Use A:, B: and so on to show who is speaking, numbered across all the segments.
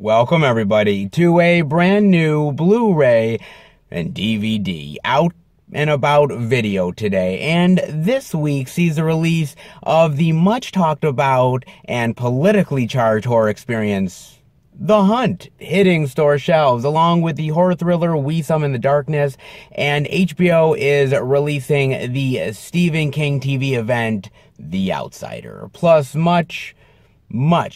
A: Welcome everybody to a brand new Blu-ray and DVD out and about video today, and this week sees the release of the much talked about and politically charged horror experience The Hunt, hitting store shelves along with the horror thriller We Summon the Darkness, and HBO is releasing the Stephen King TV event The Outsider, plus much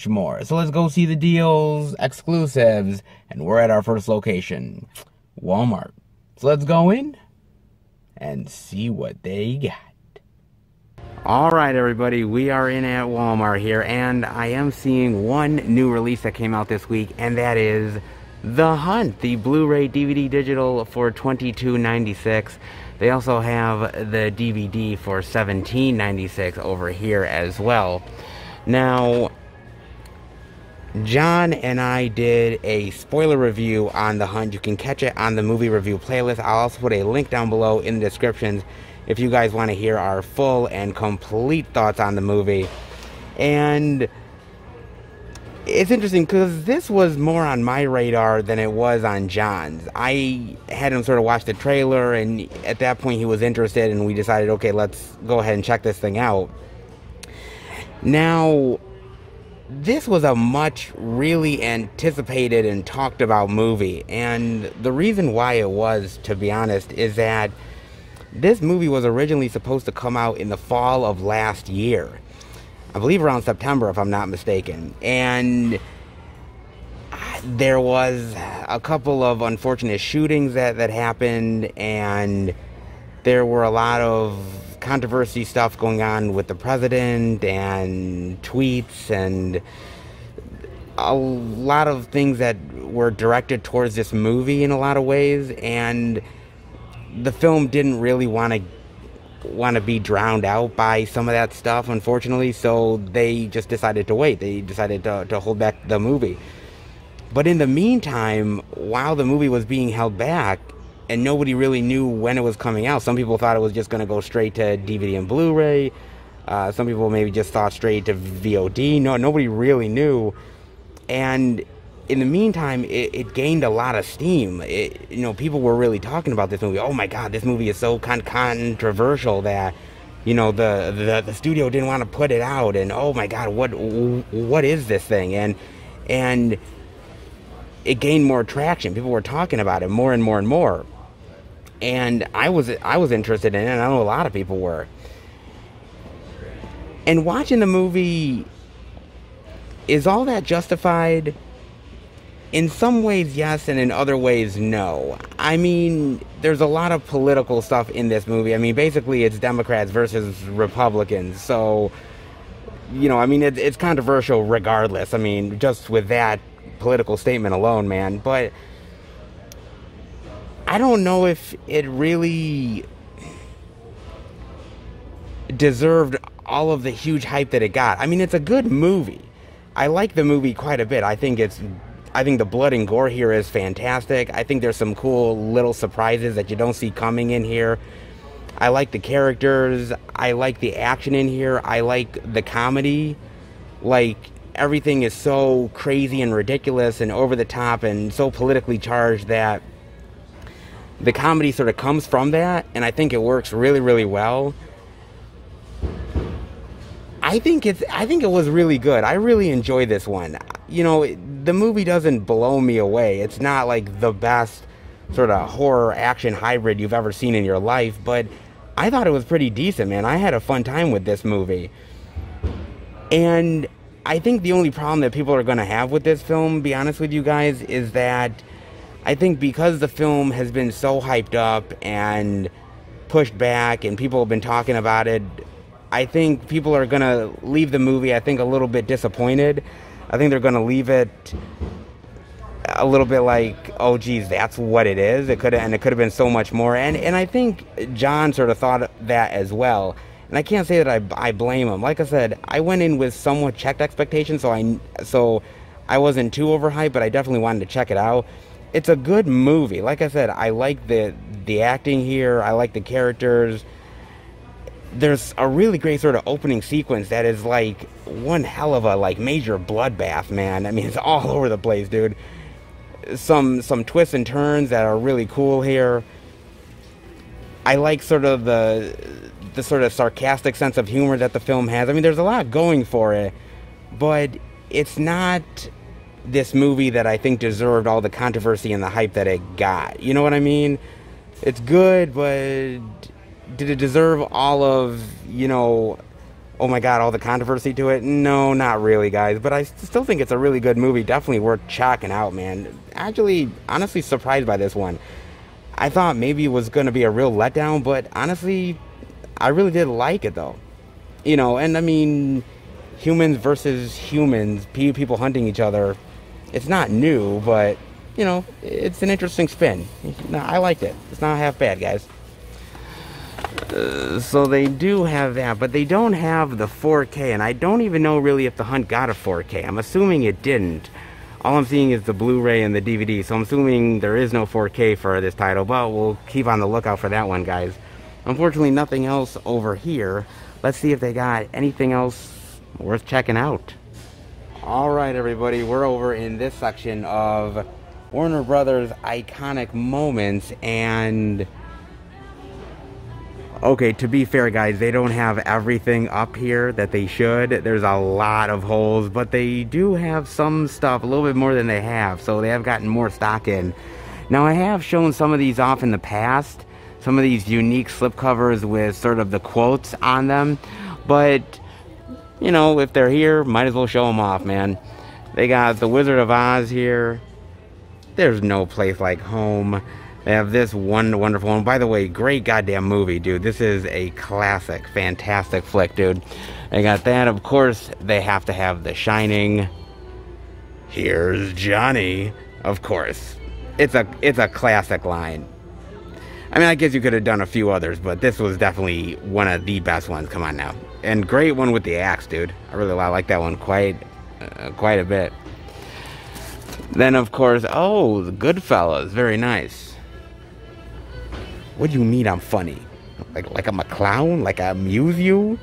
A: more. So let's go see the deals, exclusives, and we're at our first location, Walmart. So let's go in and see what they got. Alright everybody, we are in at Walmart here, and I am seeing one new release that came out this week, and that is The Hunt, the Blu-ray DVD digital for $22.96. They also have the DVD for $17.96 over here as well. Now, John and I did a spoiler review on The Hunt. You can catch it on the movie review playlist. I'll also put a link down below in the description if you guys want to hear our full and complete thoughts on the movie. And it's interesting because this was more on my radar than it was on John's. I had him sort of watch the trailer, and at that point he was interested, and we decided, okay, let's go ahead and check this thing out. Now, this was a much really anticipated and talked about movie, and the reason why it was, to be honest, is that this movie was originally supposed to come out in the fall of last year. I believe around September, if I'm not mistaken. And there was a couple of unfortunate shootings that happened, and there were a lot of controversy stuff going on with the president and tweets and a lot of things that were directed towards this movie in a lot of ways, and the film didn't really want to be drowned out by some of that stuff, unfortunately, so they just decided to wait. They decided to hold back the movie. But in the meantime, while the movie was being held back and nobody really knew when it was coming out, some people thought it was just going to go straight to DVD and Blu-ray. Some people maybe just thought straight to VOD. Nobody really knew. And in the meantime, it gained a lot of steam. People were really talking about this movie. Oh my God, this movie is so controversial that, the studio didn't want to put it out. And oh my God, what is this thing? And it gained more traction. People were talking about it more and more and more. And I was interested in it, and I know a lot of people were. And watching the movie, is all that justified? In some ways, yes, and in other ways, no. I mean, there's a lot of political stuff in this movie. I mean, basically, it's Democrats versus Republicans. So, it's controversial regardless. I mean, just with that political statement alone, man. But I don't know if it really deserved all of the huge hype that it got. I mean, it's a good movie. I like the movie quite a bit. I think the blood and gore here is fantastic. I think there's some cool little surprises that you don't see coming in here. I like the characters. I like the action in here. I like the comedy. Like, everything is so crazy and ridiculous and over the top and so politically charged that the comedy sort of comes from that, and I think it works really, really well. I think it was really good. I really enjoyed this one. The movie doesn't blow me away. It's not like the best sort of horror action hybrid you've ever seen in your life, but I thought it was pretty decent, man. I had a fun time with this movie. And I think the only problem that people are going to have with this film, be honest with you guys, is that I think because the film has been so hyped up and pushed back and people have been talking about it, I think people are going to leave the movie, I think, a little bit disappointed. I think they're going to leave it a little bit like, oh, geez, that's what it is. It could have been so much more. And I think John sort of thought that as well. And I can't say that I blame him. Like I said, I went in with somewhat checked expectations, so I wasn't too overhyped, but I definitely wanted to check it out. It's a good movie. Like I said, I like the acting here. I like the characters. there's a really great sort of opening sequence that is like one hell of a like major bloodbath, man. I mean, it's all over the place, dude. Some twists and turns that are really cool here. I like sort of the sort of sarcastic sense of humor that the film has. I mean, there's a lot going for it, but it's not this movie that I think deserved all the controversy and the hype that it got. You know what I mean? It's good, but did it deserve all of, you know, oh my god, all the controversy to it? No, not really, guys. But I still think it's a really good movie. Definitely worth checking out, man. Actually, honestly surprised by this one. I thought maybe it was going to be a real letdown, but honestly, I really did like it, though. You know, and I mean, humans versus humans, people hunting each other, it's not new, but, you know, it's an interesting spin. No, I liked it. It's not half bad, guys. So they do have that, but they don't have the 4K, and I don't even know really if The Hunt got a 4K. I'm assuming it didn't. All I'm seeing is the Blu-ray and the DVD, so I'm assuming there is no 4K for this title, but we'll keep on the lookout for that one, guys. Unfortunately, nothing else over here. Let's see if they got anything else worth checking out. Alright, everybody, we're over in this section of Warner Brothers iconic moments, and okay, to be fair, guys, they don't have everything up here that they should. There's a lot of holes, but they do have some stuff, a little bit more than they have, so they have gotten more stock in. Now, I have shown some of these off in the past, some of these unique slipcovers with sort of the quotes on them, but, you know, if they're here, might as well show them off, man. They got The Wizard of Oz here. There's No Place Like Home. They have this one wonderful one. By the way, great goddamn movie, dude. This is a classic, fantastic flick, dude. They got that. Of course, they have to have The Shining. Here's Johnny. Of course. It's a classic line. I mean, I guess you could have done a few others, but this was definitely one of the best ones. Come on now. And great one with the axe, dude. I really like that one quite a bit. Then, of course, oh, the Goodfellas. Very nice. What do you mean I'm funny? Like I'm a clown? Like I amuse you?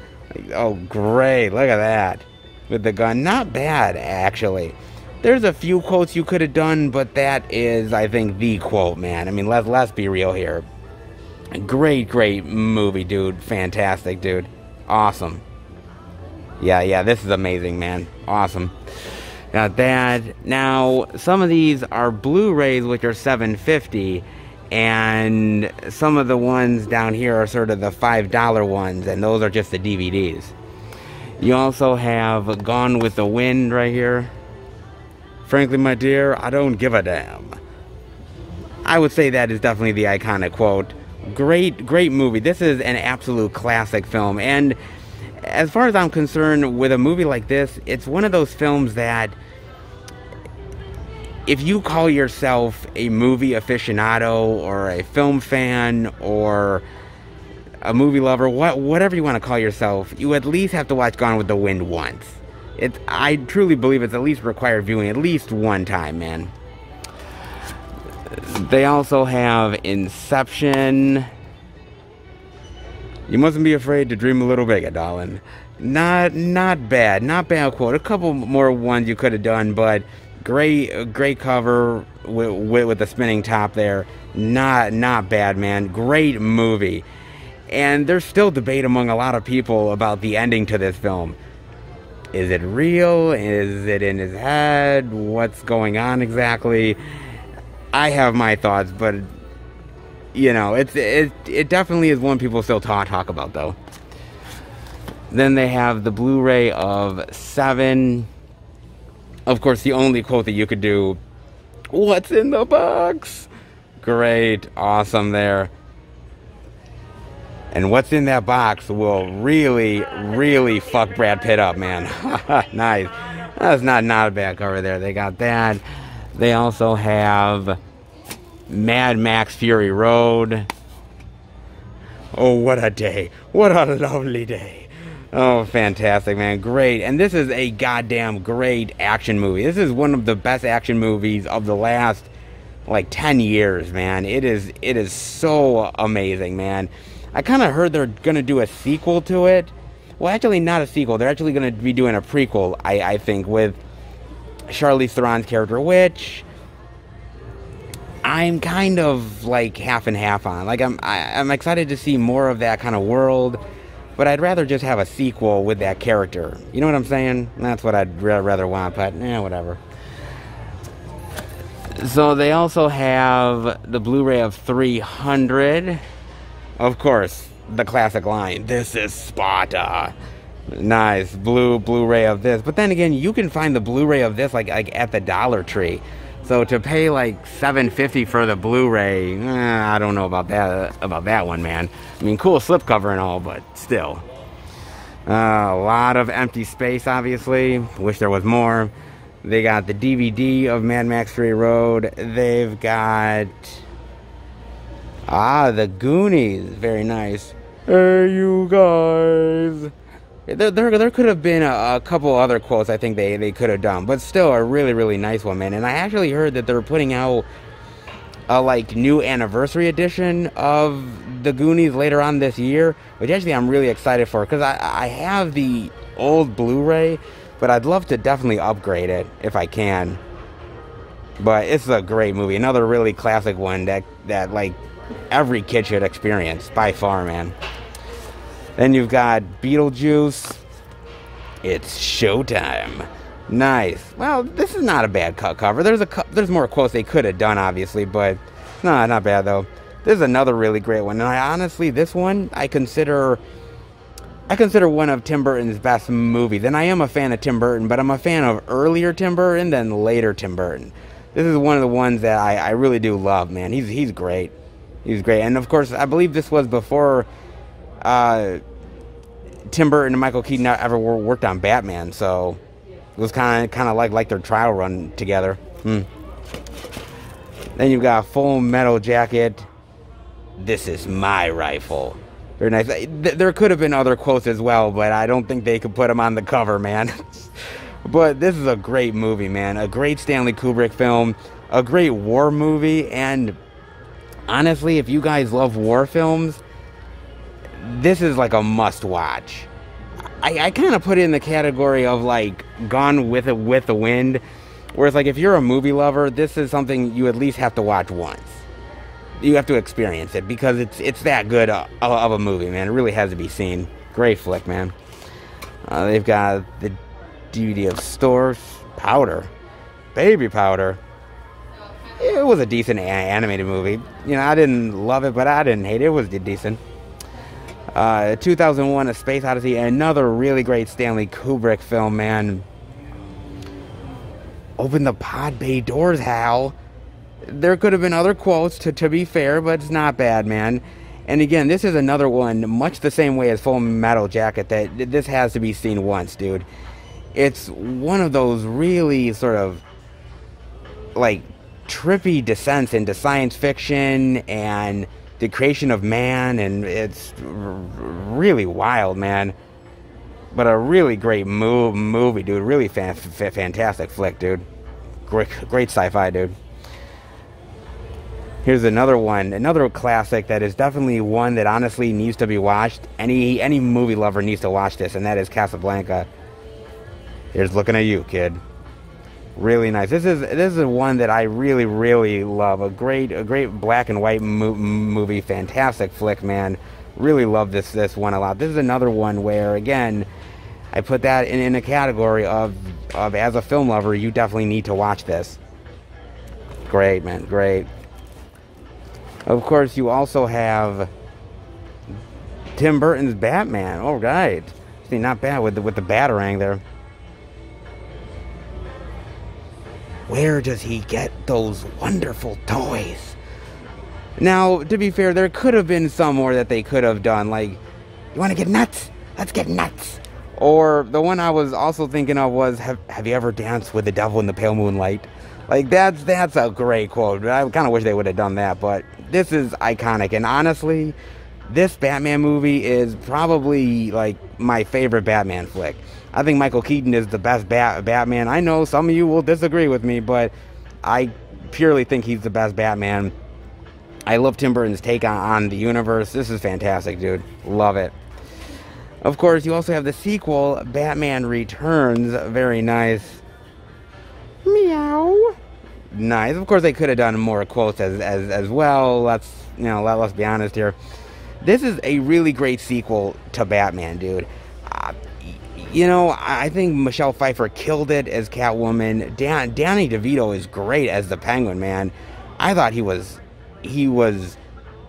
A: Oh, great. Look at that. With the gun. Not bad, actually. There's a few quotes you could have done, but that is, I think, the quote, man. I mean, let's be real here. Great movie, dude. Fantastic, dude. Awesome. Yeah, this is amazing, man. Awesome. Got that. Now, some of these are Blu-rays, which are $7.50. And some of the ones down here are sort of the $5 ones, and those are just the DVDs. You also have Gone with the Wind right here. Frankly, my dear, I don't give a damn. I would say that is definitely the iconic quote. Great movie. This is an absolute classic film. And as far as I'm concerned, with a movie like this, it's one of those films that if you call yourself a movie aficionado or a film fan or a movie lover, whatever you want to call yourself, you at least have to watch Gone with the Wind once. I truly believe it's at least required viewing at least one time, man. They also have Inception. You mustn't be afraid to dream a little bigger, darling. Not bad quote. A couple more ones you could have done, but great cover with the spinning top there. Not bad, man. Great movie. And there's still debate among a lot of people about the ending to this film. Is it real? Is it in his head? What's going on exactly? I have my thoughts, but you know, it definitely is one people still talk about, though. Then they have the Blu-ray of 7. Of course, the only quote that you could do, what's in the box? Great, awesome there. And what's in that box will really fuck Brad Pitt up, man. Nice. That's not a bad cover there. They got that. They also have Mad Max Fury Road. Oh, what a day. What a lovely day. Oh, fantastic, man. Great. And this is a goddamn great action movie. This is one of the best action movies of the last, like, 10 years, man. It is so amazing, man. I kind of heard they're going to do a sequel to it. Well, actually, not a sequel. They're actually going to be doing a prequel, I think, with Charlize Theron's character, which I'm kind of like half and half on. Like, I'm excited to see more of that kind of world, but I'd rather just have a sequel with that character. You know what I'm saying? That's what I'd rather want, but whatever. So they also have the Blu-ray of 300. Of course, the classic line, "This is Sparta." Nice Blu-ray of this. But then again, you can find the Blu-ray of this like at the Dollar Tree. So to pay like $7.50 for the Blu-ray, I don't know about that one, man. I mean, cool slipcover and all, but still. A lot of empty space, obviously. Wish there was more. They got the DVD of Mad Max Fury Road. They've got the Goonies. Very nice. Hey, you guys. There could have been a couple other quotes I think they could have done, but still a really, really nice one, man. And I actually heard that they're putting out a like new anniversary edition of the Goonies later on this year, which actually I'm really excited for, because I have the old Blu-ray, but I'd love to definitely upgrade it if I can. But it's a great movie, another really classic one that like every kid should experience by far, man. Then you've got Beetlejuice. It's Showtime. Nice. Well, this is not a bad cover. There's more quotes they could have done, obviously, but no, not bad though. This is another really great one, and honestly, this one I consider one of Tim Burton's best movies. And I am a fan of Tim Burton, but I'm a fan of earlier Tim Burton than later Tim Burton. This is one of the ones that I really do love, man. He's great. He's great, and of course, I believe this was before Tim Burton and Michael Keaton ever worked on Batman, so it was kind of like their trial run together. Then you've got Full Metal Jacket. This is my rifle. Very nice. There could have been other quotes as well, but I don't think they could put them on the cover, man. But this is a great movie, man. A great Stanley Kubrick film. A great war movie. And honestly, if you guys love war films, this is like a must-watch. I kind of put it in the category of like Gone with the Wind, where it's like if you're a movie lover, this is something you at least have to watch once. You have to experience it because it's that good of a movie, man. It really has to be seen. Great flick, man. They've got the DVD of Stores, Powder, Baby Powder. It was a decent animated movie. You know, I didn't love it, but I didn't hate it. It was decent. 2001: A Space Odyssey, another really great Stanley Kubrick film, man. Open the pod bay doors, Hal. There could have been other quotes, to be fair, but it's not bad, man. And again, this is another one, much the same way as Full Metal Jacket, that this has to be seen once, dude. It's one of those really sort of, like, trippy descents into science fiction and the creation of man, and it's really wild, man. But a really great movie, dude. Really fantastic flick, dude. Great sci-fi, dude. Here's another one, another classic that is definitely one that honestly needs to be watched. Any movie lover needs to watch this, and that is Casablanca. Here's looking at you, kid. Really nice. This is one that I really love. A great black and white movie. Fantastic flick, man. Really love this one a lot. This is another one where, again, I put that in a category of as a film lover, you definitely need to watch this. Great, man. Great. Of course, you also have Tim Burton's Batman. All right. See, not bad with the Batarang there. Where does he get those wonderful toys? Now, to be fair, there could have been some more that they could have done. Like, you want to get nuts? Let's get nuts. Or the one I was also thinking of was, have you ever danced with the devil in the pale moonlight? Like, that's a great quote. I kind of wish they would have done that, but this is iconic. And honestly, this Batman movie is probably, like, my favorite Batman flick. I think Michael Keaton is the best Batman. I know some of you will disagree with me, but I purely think he's the best Batman. I love Tim Burton's take on the universe. This is fantastic, dude. Love it. Of course, you also have the sequel, Batman Returns. Very nice. Meow. Nice. Of course, they could have done more quotes as well. Let's be honest here. This is a really great sequel to Batman, dude. I think Michelle Pfeiffer killed it as Catwoman. Danny DeVito is great as the Penguin, man. I thought he was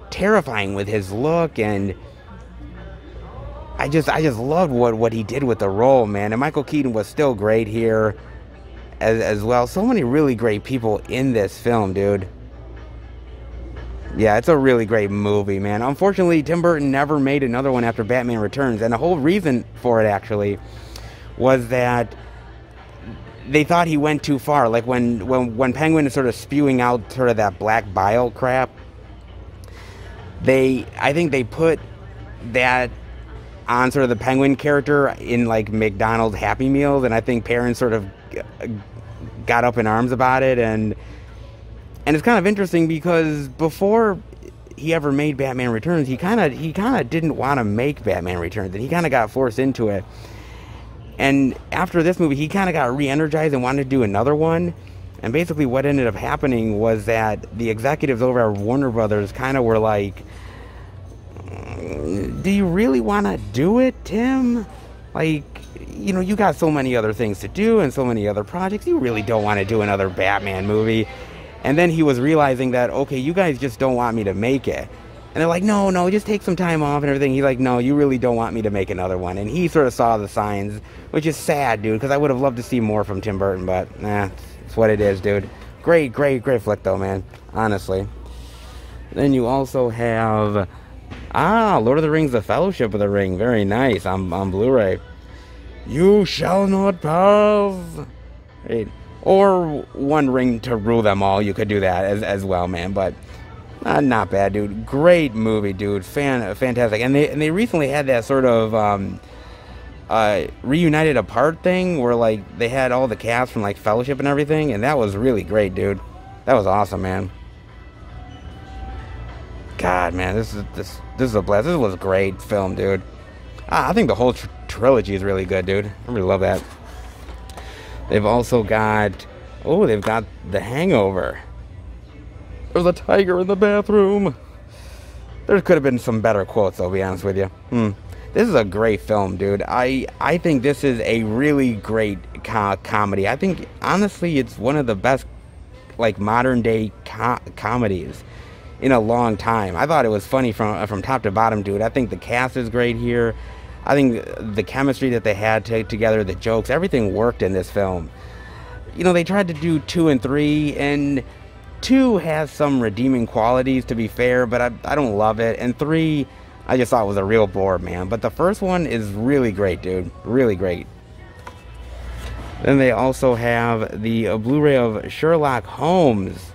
A: terrifying with his look, and I just loved what he did with the role, man. And Michael Keaton was still great here as well. So many really great people in this film, dude. Yeah, it's a really great movie, man. Unfortunately, Tim Burton never made another one after Batman Returns, and the whole reason for it, actually, was that they thought he went too far. Like, when Penguin is sort of spewing out sort of that black bile crap, I think they put that on sort of the Penguin character in, like, McDonald's Happy Meals, and I think parents sort of got up in arms about it, and it's kind of interesting because before he ever made Batman Returns, he kind of didn't want to make Batman Returns, and he kind of got forced into it. And after this movie, he kind of got re-energized and wanted to do another one. And basically what ended up happening was that the executives over at Warner Brothers kind of were like, do you really want to do it, Tim? Like, you got so many other things to do and so many other projects. You really don't want to do another Batman movie. And then he was realizing that, okay, you guys just don't want me to make it. And they're like, no, just take some time off and everything. He's like, no, you really don't want me to make another one. And he sort of saw the signs, which is sad, dude, because I would have loved to see more from Tim Burton, but it's what it is, dude. Great flick, though, man, honestly. Then you also have, Lord of the Rings, The Fellowship of the Ring. Very nice, on Blu-ray. You shall not pass. Right. Or One Ring to Rule Them All. You could do that as well, man. But not bad, dude. Great movie, dude. Fantastic. And they recently had that sort of reunited apart thing where, like, they had all the cast from, like, Fellowship and everything, and that was really great, dude. That was awesome, man. God, man, this is a blast. This was a great film, dude. I think the whole trilogy is really good, dude. I really love that. They've also got, they've got The Hangover. There's a tiger in the bathroom. There could have been some better quotes, I'll be honest with you. This is a great film, dude. I think this is a really great comedy. I think, honestly, it's one of the best, like, modern-day comedies in a long time. I thought it was funny from top to bottom, dude. I think the cast is great here. I think the chemistry that they had together, the jokes, everything worked in this film. They tried to do 2 and 3, and 2 has some redeeming qualities, to be fair, but I don't love it. And 3, I just thought was a real bore, man. But the first one is really great, dude. Really great. Then they also have the Blu-ray of Sherlock Holmes.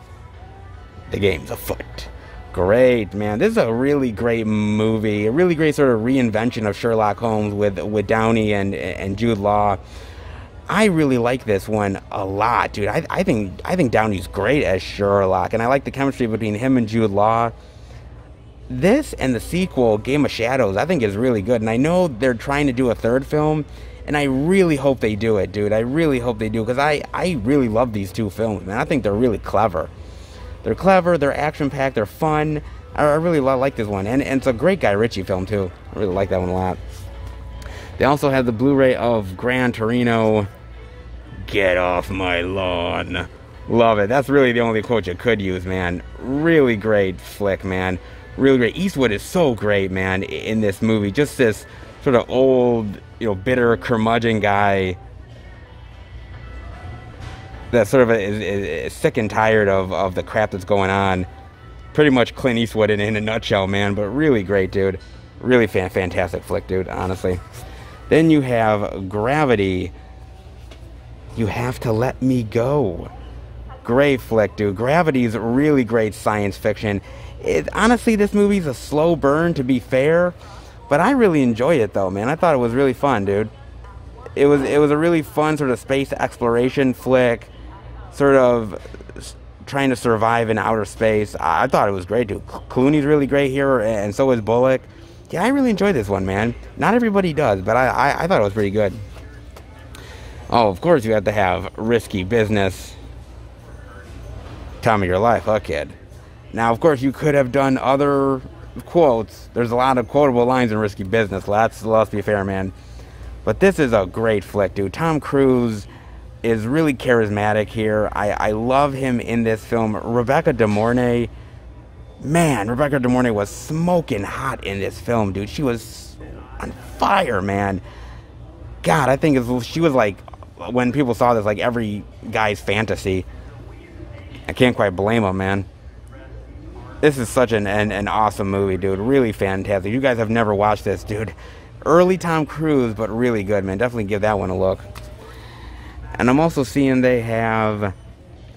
A: The Game's Afoot. Great, man. This is a really great movie. A really great sort of reinvention of Sherlock Holmes with Downey and Jude Law. I really like this one a lot, dude. I think Downey's great as Sherlock, and I like the chemistry between him and Jude Law. This and the sequel, Game of Shadows, I think is really good. And I know they're trying to do a third film, and I really hope they do it, dude. I really hope they do, because I really love these 2 films, man. I think they're really clever. They're clever, they're action-packed, they're fun. I really like this one. And it's a great Guy Ritchie film, too. I really like that one a lot. They also have the Blu-ray of Gran Torino. Get off my lawn. Love it. That's really the only quote you could use, man. Really great flick, man. Really great. Eastwood is so great, man, in this movie. Just this sort of old, bitter curmudgeon guy that sort of is sick and tired of the crap that's going on. Pretty much Clint Eastwood in a nutshell, man. But really great, dude. Really fantastic flick, dude, honestly. Then you have Gravity. You Have to Let Me Go. Great flick, dude. Gravity is really great science fiction. Honestly, this movie's a slow burn, to be fair. But I really enjoy it, though, man. I thought it was really fun, dude. It was a really fun sort of space exploration flick. Sort of trying to survive in outer space. I thought it was great, dude. Clooney's really great here, and so is Bullock. Yeah, I really enjoyed this one, man. Not everybody does, but I thought it was pretty good. Oh, of course you have to have Risky Business. Time of your life, huh, kid? Now, of course, you could have done other quotes. There's a lot of quotable lines in Risky Business. Let's be fair, man. But this is a great flick, dude. Tom Cruise is really charismatic here. I love him in this film. Rebecca De Mornay, man, Rebecca De Mornay was smoking hot in this film, dude. She was on fire, man. God, I think she was like, when people saw this, like every guy's fantasy. I can't quite blame him, man. This is such an awesome movie, dude. Really fantastic. You guys have never watched this, dude. Early Tom Cruise, but really good, man. Definitely give that one a look. And I'm also seeing they have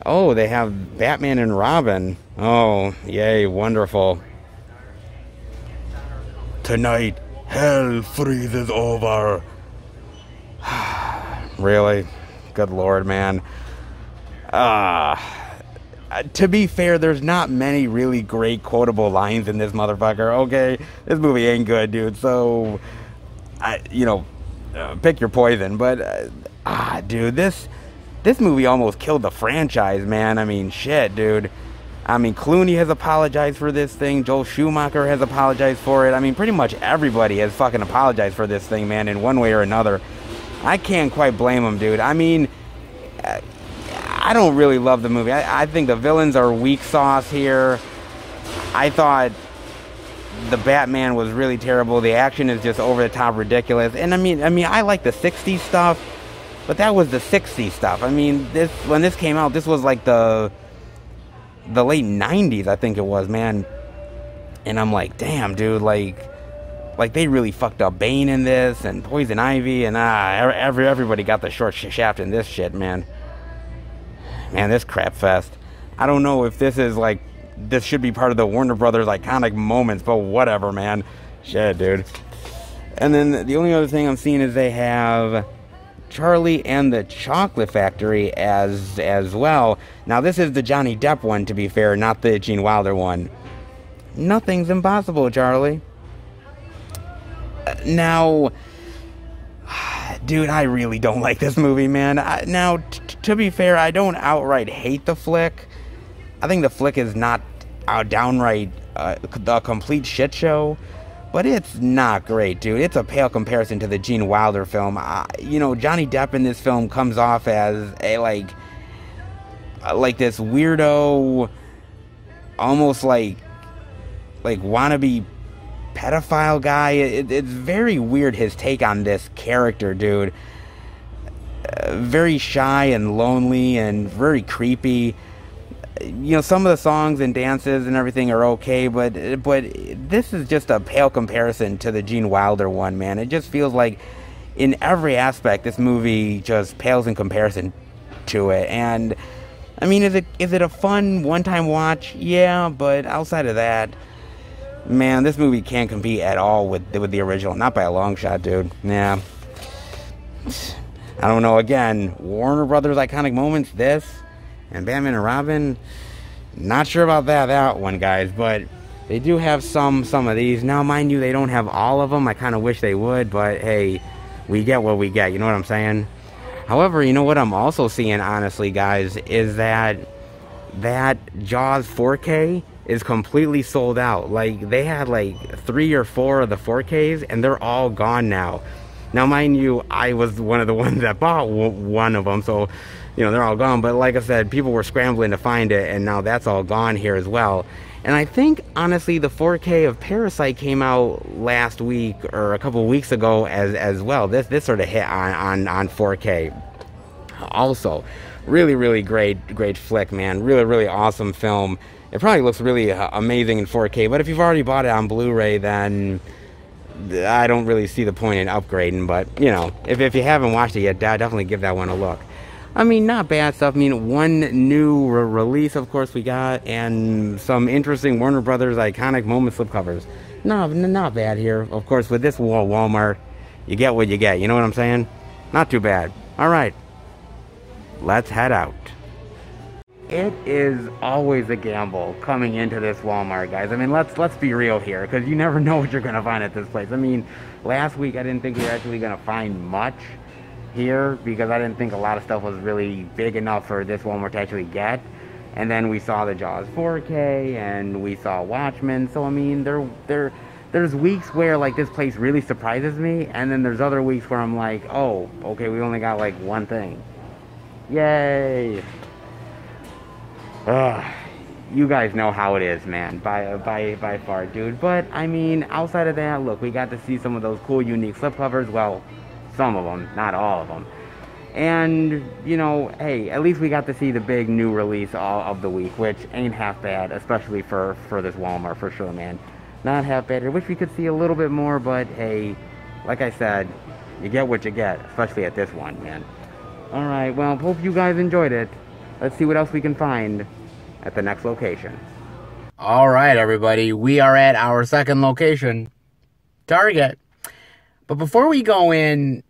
A: Batman and Robin. Oh, yay, wonderful. Tonight, hell freezes over. Really? Good Lord, man. To be fair, there's not many really great quotable lines in this motherfucker, okay? This movie ain't good, dude, so, pick your poison. But, dude, this movie almost killed the franchise, man. I mean, shit, dude. I mean, Clooney has apologized for this thing. Joel Schumacher has apologized for it. I mean, pretty much everybody has fucking apologized for this thing, man, in one way or another. I can't quite blame them, dude. I mean, I don't really love the movie. I think the villains are weak sauce here. I thought the Batman was really terrible. The action is just over the top ridiculous. And I mean, I like the 60s stuff, but that was the 60s stuff. I mean, when this came out, this was like the late 90s, I think it was, man. And I'm like, damn, dude, like they really fucked up Bane in this, and Poison Ivy, and everybody got the short shaft in this shit, man. Man, this crap fest. I don't know if this is like, this should be part of the Warner Brothers iconic moments, but whatever, man. Shit, dude. And then the only other thing I'm seeing is they have Charlie and the Chocolate Factory as well. Now, this is the Johnny Depp one, to be fair, not the Gene Wilder one. Nothing's impossible, Charlie. Now, dude, I really don't like this movie, man. Now, to be fair, I don't outright hate the flick. I think the flick is not downright a complete shit show, but it's not great, dude. It's a pale comparison to the Gene Wilder film. Johnny Depp in this film comes off as a like this weirdo, almost like wannabe pedophile guy. It's very weird, his take on this character, dude. Very shy and lonely and very creepy. Some of the songs and dances and everything are okay, but this is just a pale comparison to the Gene Wilder one, man. It just feels like in every aspect this movie just pales in comparison to it. And I mean, is it a fun one-time watch? Yeah, but outside of that, man, this movie can't compete at all with the original. Not by a long shot, dude. Yeah. I don't know. Again, Warner Brothers iconic moments, this, and Batman and Robin. Not sure about that one, guys. But they do have some of these. Now, mind you, they don't have all of them. I kind of wish they would. But, hey, we get what we get. You know what I'm saying? However, you know what I'm also seeing, honestly, guys, is that Jaws 4K is completely sold out. Like, they had like 3 or 4 of the 4Ks, and they're all gone now. Now, mind you, I was one of the ones that bought one of them, so, they're all gone. But like I said, people were scrambling to find it, and now that's all gone here as well. And I think, honestly, the 4K of Parasite came out last week or a couple weeks ago as well. This sort of hit on 4K. Also, really, really great flick, man. Really, really awesome film. It probably looks really amazing in 4K, but if you've already bought it on Blu-ray, then I don't really see the point in upgrading. But, if you haven't watched it yet, definitely give that one a look. I mean, not bad stuff. I mean, one new release, of course, we got, and some interesting Warner Brothers iconic moment slipcovers. No, not bad here. Of course, with this Walmart, you get what you get. You know what I'm saying? Not too bad. All right. Let's head out. it is always a gamble coming into this Walmart, guys. I mean, let's be real here, because you never know what you're gonna find at this place. I mean, last week I didn't think we were actually gonna find much here, because I didn't think a lot of stuff was really big enough for this Walmart to actually get. And then we saw the Jaws 4K, and we saw Watchmen. So I mean, there's weeks where like this place really surprises me, and then there's other weeks where I'm like, oh, okay, we only got like one thing. Yay! You guys know how it is, man. By far, dude. But I mean, outside of that, look, we got to see some of those cool, unique slipcovers. Well, some of them, not all of them. And, you know, hey, at least we got to see the big new release of the week, which ain't half bad, especially for this Walmart, for sure, man. Not half bad. I wish we could see a little bit more, but hey, like I said, you get what you get, especially at this one, man. Alright, well, hope you guys enjoyed it. Let's see what else we can find at the next location. Alright, everybody, we are at our second location, Target. But before we go in,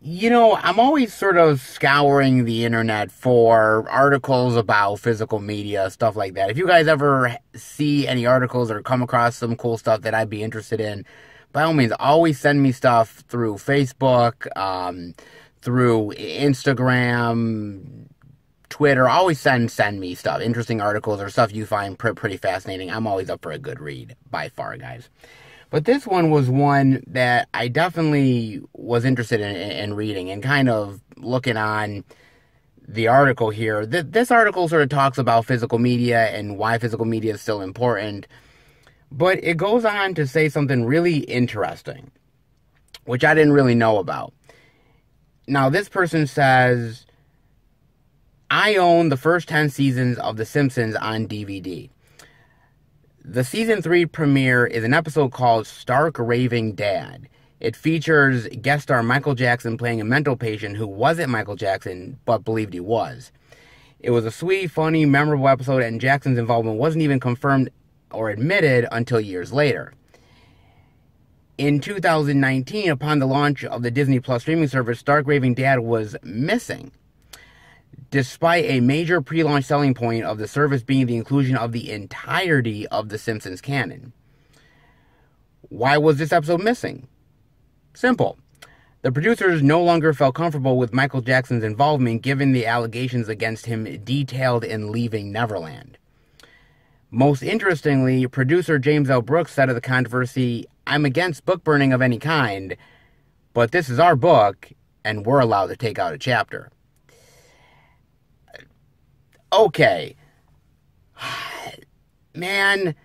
A: you know, I'm always sort of scouring the internet for articles about physical media, stuff like that. If you guys ever see any articles or come across some cool stuff that I'd be interested in, by all means, always send me stuff through Facebook, through Instagram, Twitter. Always send me stuff, interesting articles or stuff you find pretty fascinating. I'm always up for a good read, by far, guys. But this one was one that I definitely was interested in reading, and kind of looking on the article here. This article sort of talks about physical media and why physical media is still important. But it goes on to say something really interesting, which I didn't really know about. Now, this person says, I own the first 10 seasons of The Simpsons on DVD. The season 3 premiere is an episode called Stark Raving Dad. It features guest star Michael Jackson playing a mental patient who wasn't Michael Jackson, but believed he was. It was a sweet, funny, memorable episode, and Jackson's involvement wasn't even confirmed or admitted until years later. In 2019, upon the launch of the Disney Plus streaming service, Stark Raving Dad was missing, despite a major pre-launch selling point of the service being the inclusion of the entirety of The Simpsons canon. Why was this episode missing? Simple. The producers no longer felt comfortable with Michael Jackson's involvement given the allegations against him detailed in Leaving Neverland. Most interestingly, producer James L. Brooks said of the controversy, I'm against book burning of any kind, but this is our book, and we're allowed to take out a chapter. Okay, man,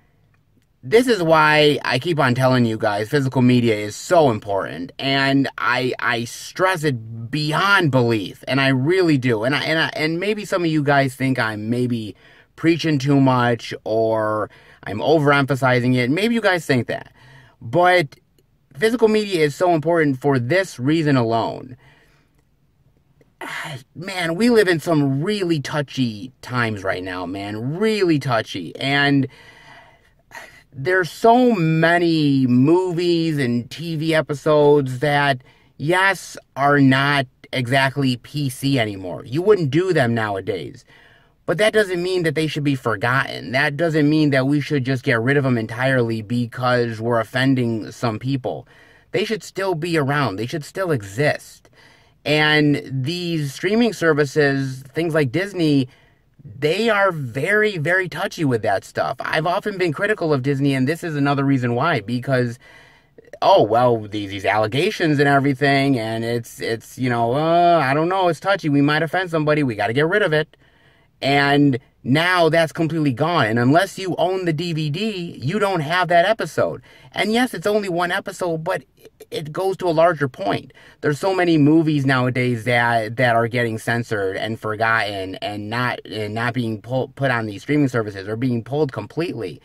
A: this is why I keep on telling you guys physical media is so important, and I stress it beyond belief, and I really do, and maybe some of you guys think I'm maybe preaching too much, or I'm overemphasizing it. Maybe you guys think that, but physical media is so important for this reason alone. Man, we live in some really touchy times right now, man. Really touchy. And there's so many movies and TV episodes that, yes, are not exactly PC anymore. You wouldn't do them nowadays. But that doesn't mean that they should be forgotten. That doesn't mean that we should just get rid of them entirely because we're offending some people. They should still be around. They should still exist. And these streaming services, things like Disney, they are very, very touchy with that stuff. I've often been critical of Disney, and this is another reason why. Because, oh, well, these allegations and everything, and it's you know, I don't know, it's touchy. We might offend somebody. We got to get rid of it. And now that's completely gone. And unless you own the DVD, you don't have that episode. And yes, it's only one episode, but it goes to a larger point. There's so many movies nowadays that are getting censored and forgotten and not being put on these streaming services, or being pulled completely.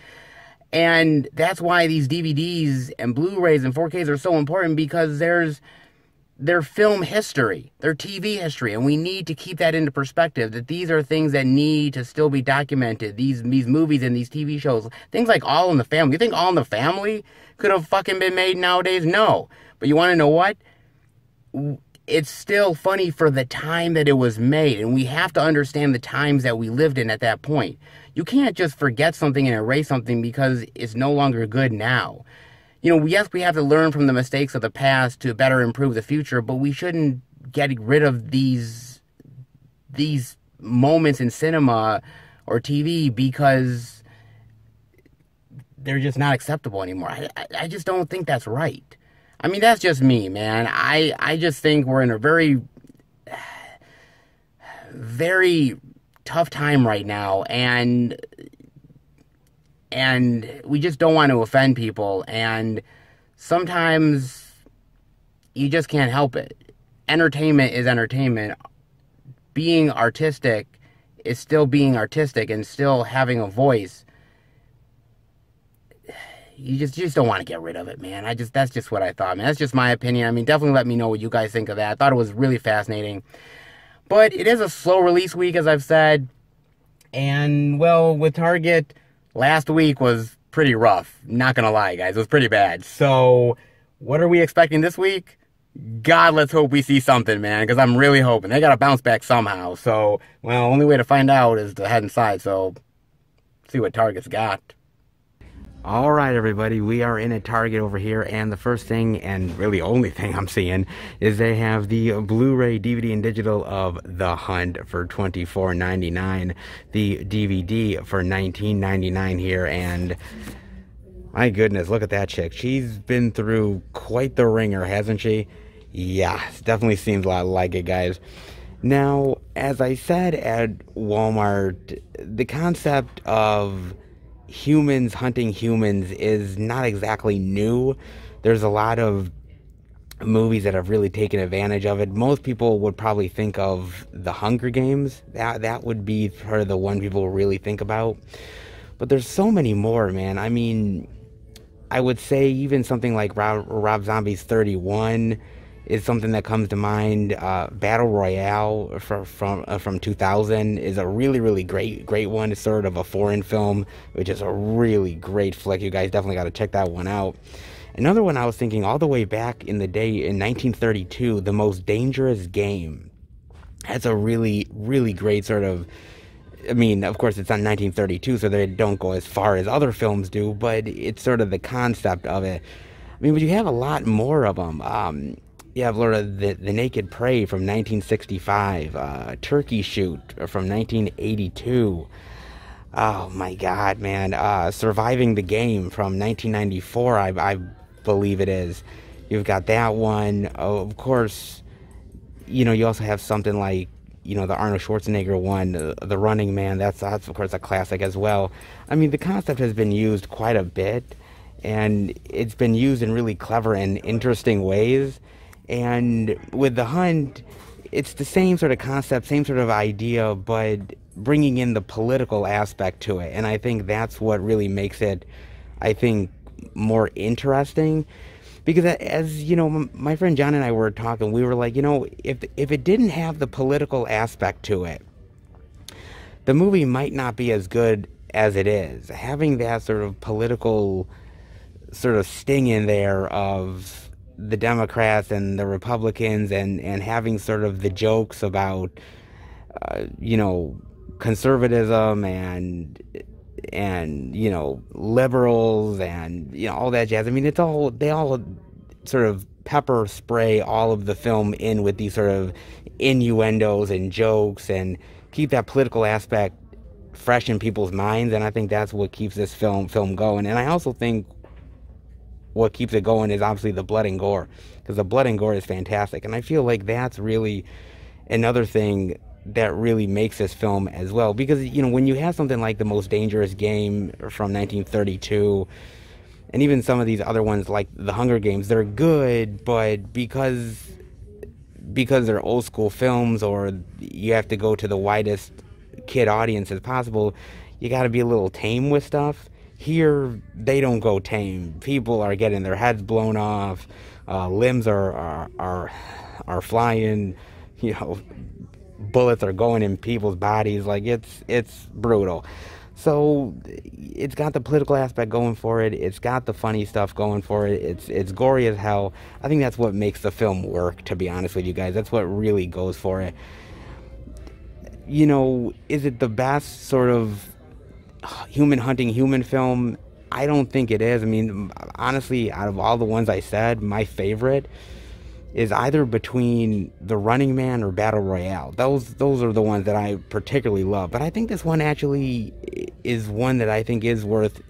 A: And that's why these DVDs and Blu-rays and 4Ks are so important, because their film history, their TV history, and we need to keep that into perspective, that these are things that need to still be documented. These movies and these TV shows, things like All in the Family. You think All in the Family could have fucking been made nowadays? No. But you want to know what? it's still funny for the time that it was made, and we have to understand the times that we lived in at that point. You can't just forget something and erase something because it's no longer good now. You know, yes, we have to learn from the mistakes of the past to better improve the future, but we shouldn't get rid of these moments in cinema or TV because they're just not acceptable anymore. I just don't think that's right. I mean, that's just me, man. I just think we're in a very, very tough time right now, and we just don't want to offend people, and sometimes you just can't help it. Entertainment is entertainment. Being artistic is still being artistic and still having a voice. You just don't want to get rid of it, man. That's just what I thought, man. That's just my opinion. I mean, definitely let me know what you guys think of that. I thought it was really fascinating. But it is a slow release week, as I've said. And, well, with Target, last week was pretty rough. Not gonna lie, guys. It was pretty bad. So, what are we expecting this week? God, let's hope we see something, man. Because I'm really hoping. They gotta bounce back somehow. So, well, only way to find out is to head inside. So, see what Target's got. Alright everybody, we are in a Target over here, and the first thing, and really only thing I'm seeing, is they have the Blu-ray, DVD, and digital of The Hunt for $24.99, the DVD for $19.99 here, and my goodness, look at that chick. She's been through quite the ringer, hasn't she? Yeah, definitely seems a lot like it, guys. Now, as I said at Walmart, the concept of humans hunting humans is not exactly new. There's a lot of movies that have really taken advantage of it. Most people would probably think of The Hunger Games. That would be sort of the one people really think about. But there's so many more, man. I mean, I would say even something like Rob Zombie's 31 is something that comes to mind. Battle Royale from 2000 is a really great one. It's sort of a foreign film, which is a really great flick. You guys definitely got to check that one out. Another one I was thinking all the way back in the day in 1932, The Most Dangerous Game. That's a really great sort of, I mean, of course it's on 1932, so they don't go as far as other films do, but it's sort of the concept of it. I mean, but you have a lot more of them. You have the Naked Prey from 1965, Turkey Shoot from 1982. Oh my God, man! Surviving the Game from 1994, I believe it is. You've got that one. Of course, you know, you also have something like, you know, the Arnold Schwarzenegger one, The Running Man. That's of course a classic as well. I mean, the concept has been used quite a bit, and it's been used in really clever and interesting ways. And with The Hunt, it's the same sort of concept, same sort of idea, but bringing in the political aspect to it. And I think that's what really makes it, I think, more interesting. Because as, you know, my friend John and I were talking, we were like, you know, if it didn't have the political aspect to it, the movie might not be as good as it is. Having that sort of political sort of sting in there of the Democrats and the Republicans, and having sort of the jokes about, you know, conservatism and you know, liberals and, you know, all that jazz. I mean, they all sort of pepper spray all of the film in with these sort of innuendos and jokes and keep that political aspect fresh in people's minds. And I think that's what keeps this film going. And I also think what keeps it going is obviously the blood and gore, because the blood and gore is fantastic. And I feel like that's really another thing that really makes this film as well, because, you know, when you have something like The Most Dangerous Game from 1932, and even some of these other ones like The Hunger Games, they're good, but because they're old school films, or you have to go to the widest kid audience as possible, you got to be a little tame with stuff. Here, they don't go tame. People are getting their heads blown off. Limbs are flying. You know, bullets are going in people's bodies. Like, it's brutal. So it's got the political aspect going for it. It's got the funny stuff going for it. It's gory as hell. I think that's what makes the film work, to be honest with you guys. That's what really goes for it. You know, is it the best sort of human hunting human film? I don't think it is. I mean, honestly, out of all the ones I said, my favorite is either between The Running Man or Battle Royale. Those are the ones that I particularly love. But I think this one actually is one that I think is worth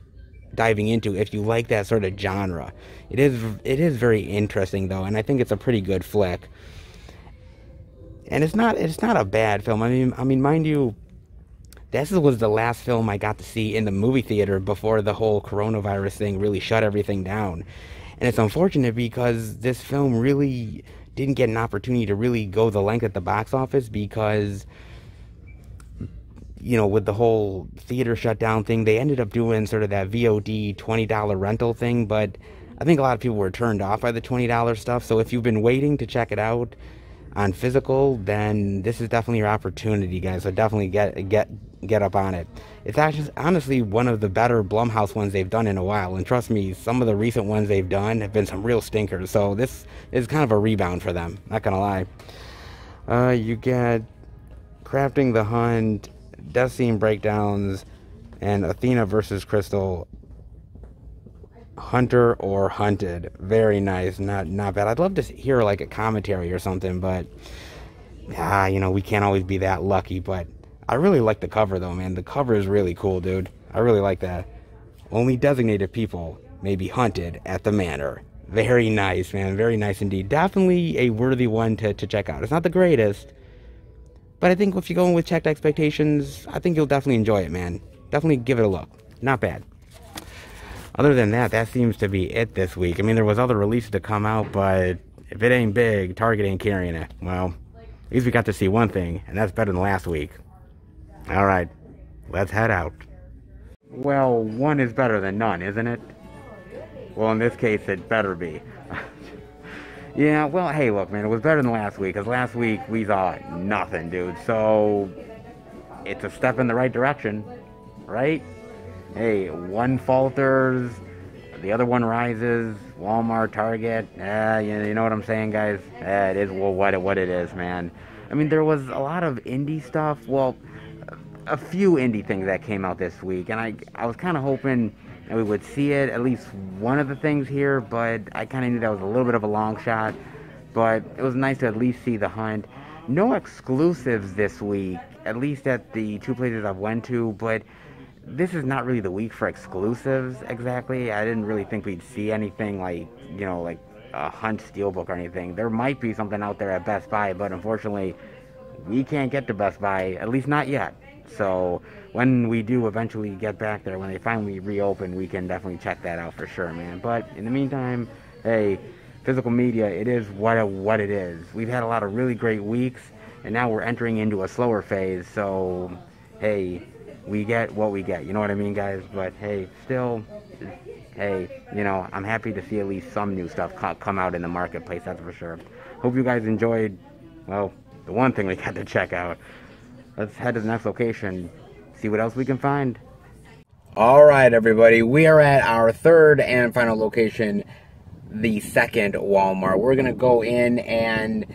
A: diving into if you like that sort of genre. It is very interesting though, and I think it's a pretty good flick. And it's not a bad film. I mean, mind you, this was the last film I got to see in the movie theater before the whole coronavirus thing really shut everything down. And it's unfortunate because this film really didn't get an opportunity to really go the length at the box office because, you know, with the whole theater shutdown thing, they ended up doing sort of that VOD $20 rental thing. But I think a lot of people were turned off by the $20 stuff. So if you've been waiting to check it out on physical, then this is definitely your opportunity, guys. So definitely get up on it. It's actually honestly one of the better Blumhouse ones they've done in a while, and trust me, some of the recent ones they've done have been some real stinkers. So this is kind of a rebound for them, not gonna lie. You get Crafting the Hunt, Death Scene Breakdowns, and Athena versus Crystal. Hunter or Hunted. Very nice. Not bad. I'd love to hear like a commentary or something, but you know, we can't always be that lucky. But I really like the cover though, man. The cover is really cool, dude. I really like that. Only designated people may be hunted at the manor. Very nice, man. Very nice indeed. Definitely a worthy one to check out. It's not the greatest, but I think if you're going with checked expectations, I think you'll definitely enjoy it, man. Definitely give it a look. Not bad. Other than that, that seems to be it this week. I mean, there was other releases to come out, but if it ain't big, Target ain't carrying it. Well, at least we got to see one thing, and that's better than last week. All right, let's head out. Well, one is better than none, isn't it? Well, in this case, it better be. Yeah, well, hey, look, man, it was better than last week, because last week we saw nothing, dude. So, it's a step in the right direction, right? Hey, one falters, the other one rises. Walmart, Target, you know what I'm saying, guys? It is what it is, man. I mean, there was a lot of indie stuff. Well, a few indie things that came out this week, and I was kind of hoping that we would see it, at least one of the things here, but I kind of knew that was a little bit of a long shot. But it was nice to at least see The Hunt. No exclusives this week, at least at the two places I've went to, but this is not really the week for exclusives exactly. I didn't really think we'd see anything like, you know, like a Hunt Steelbook or anything. There might be something out there at Best Buy, but unfortunately, we can't get to Best Buy, at least not yet. So when we do eventually get back there, when they finally reopen, we can definitely check that out for sure, man. But in the meantime, hey, physical media, it is what it is. We've had a lot of really great weeks, and now we're entering into a slower phase. So, hey, we get what we get, you know what I mean, guys? But hey, still, hey, you know, I'm happy to see at least some new stuff come out in the marketplace, that's for sure. Hope you guys enjoyed, well, the one thing we got to check out. Let's head to the next location, see what else we can find. Alright, everybody, we are at our third and final location, the second Walmart. We're gonna go in and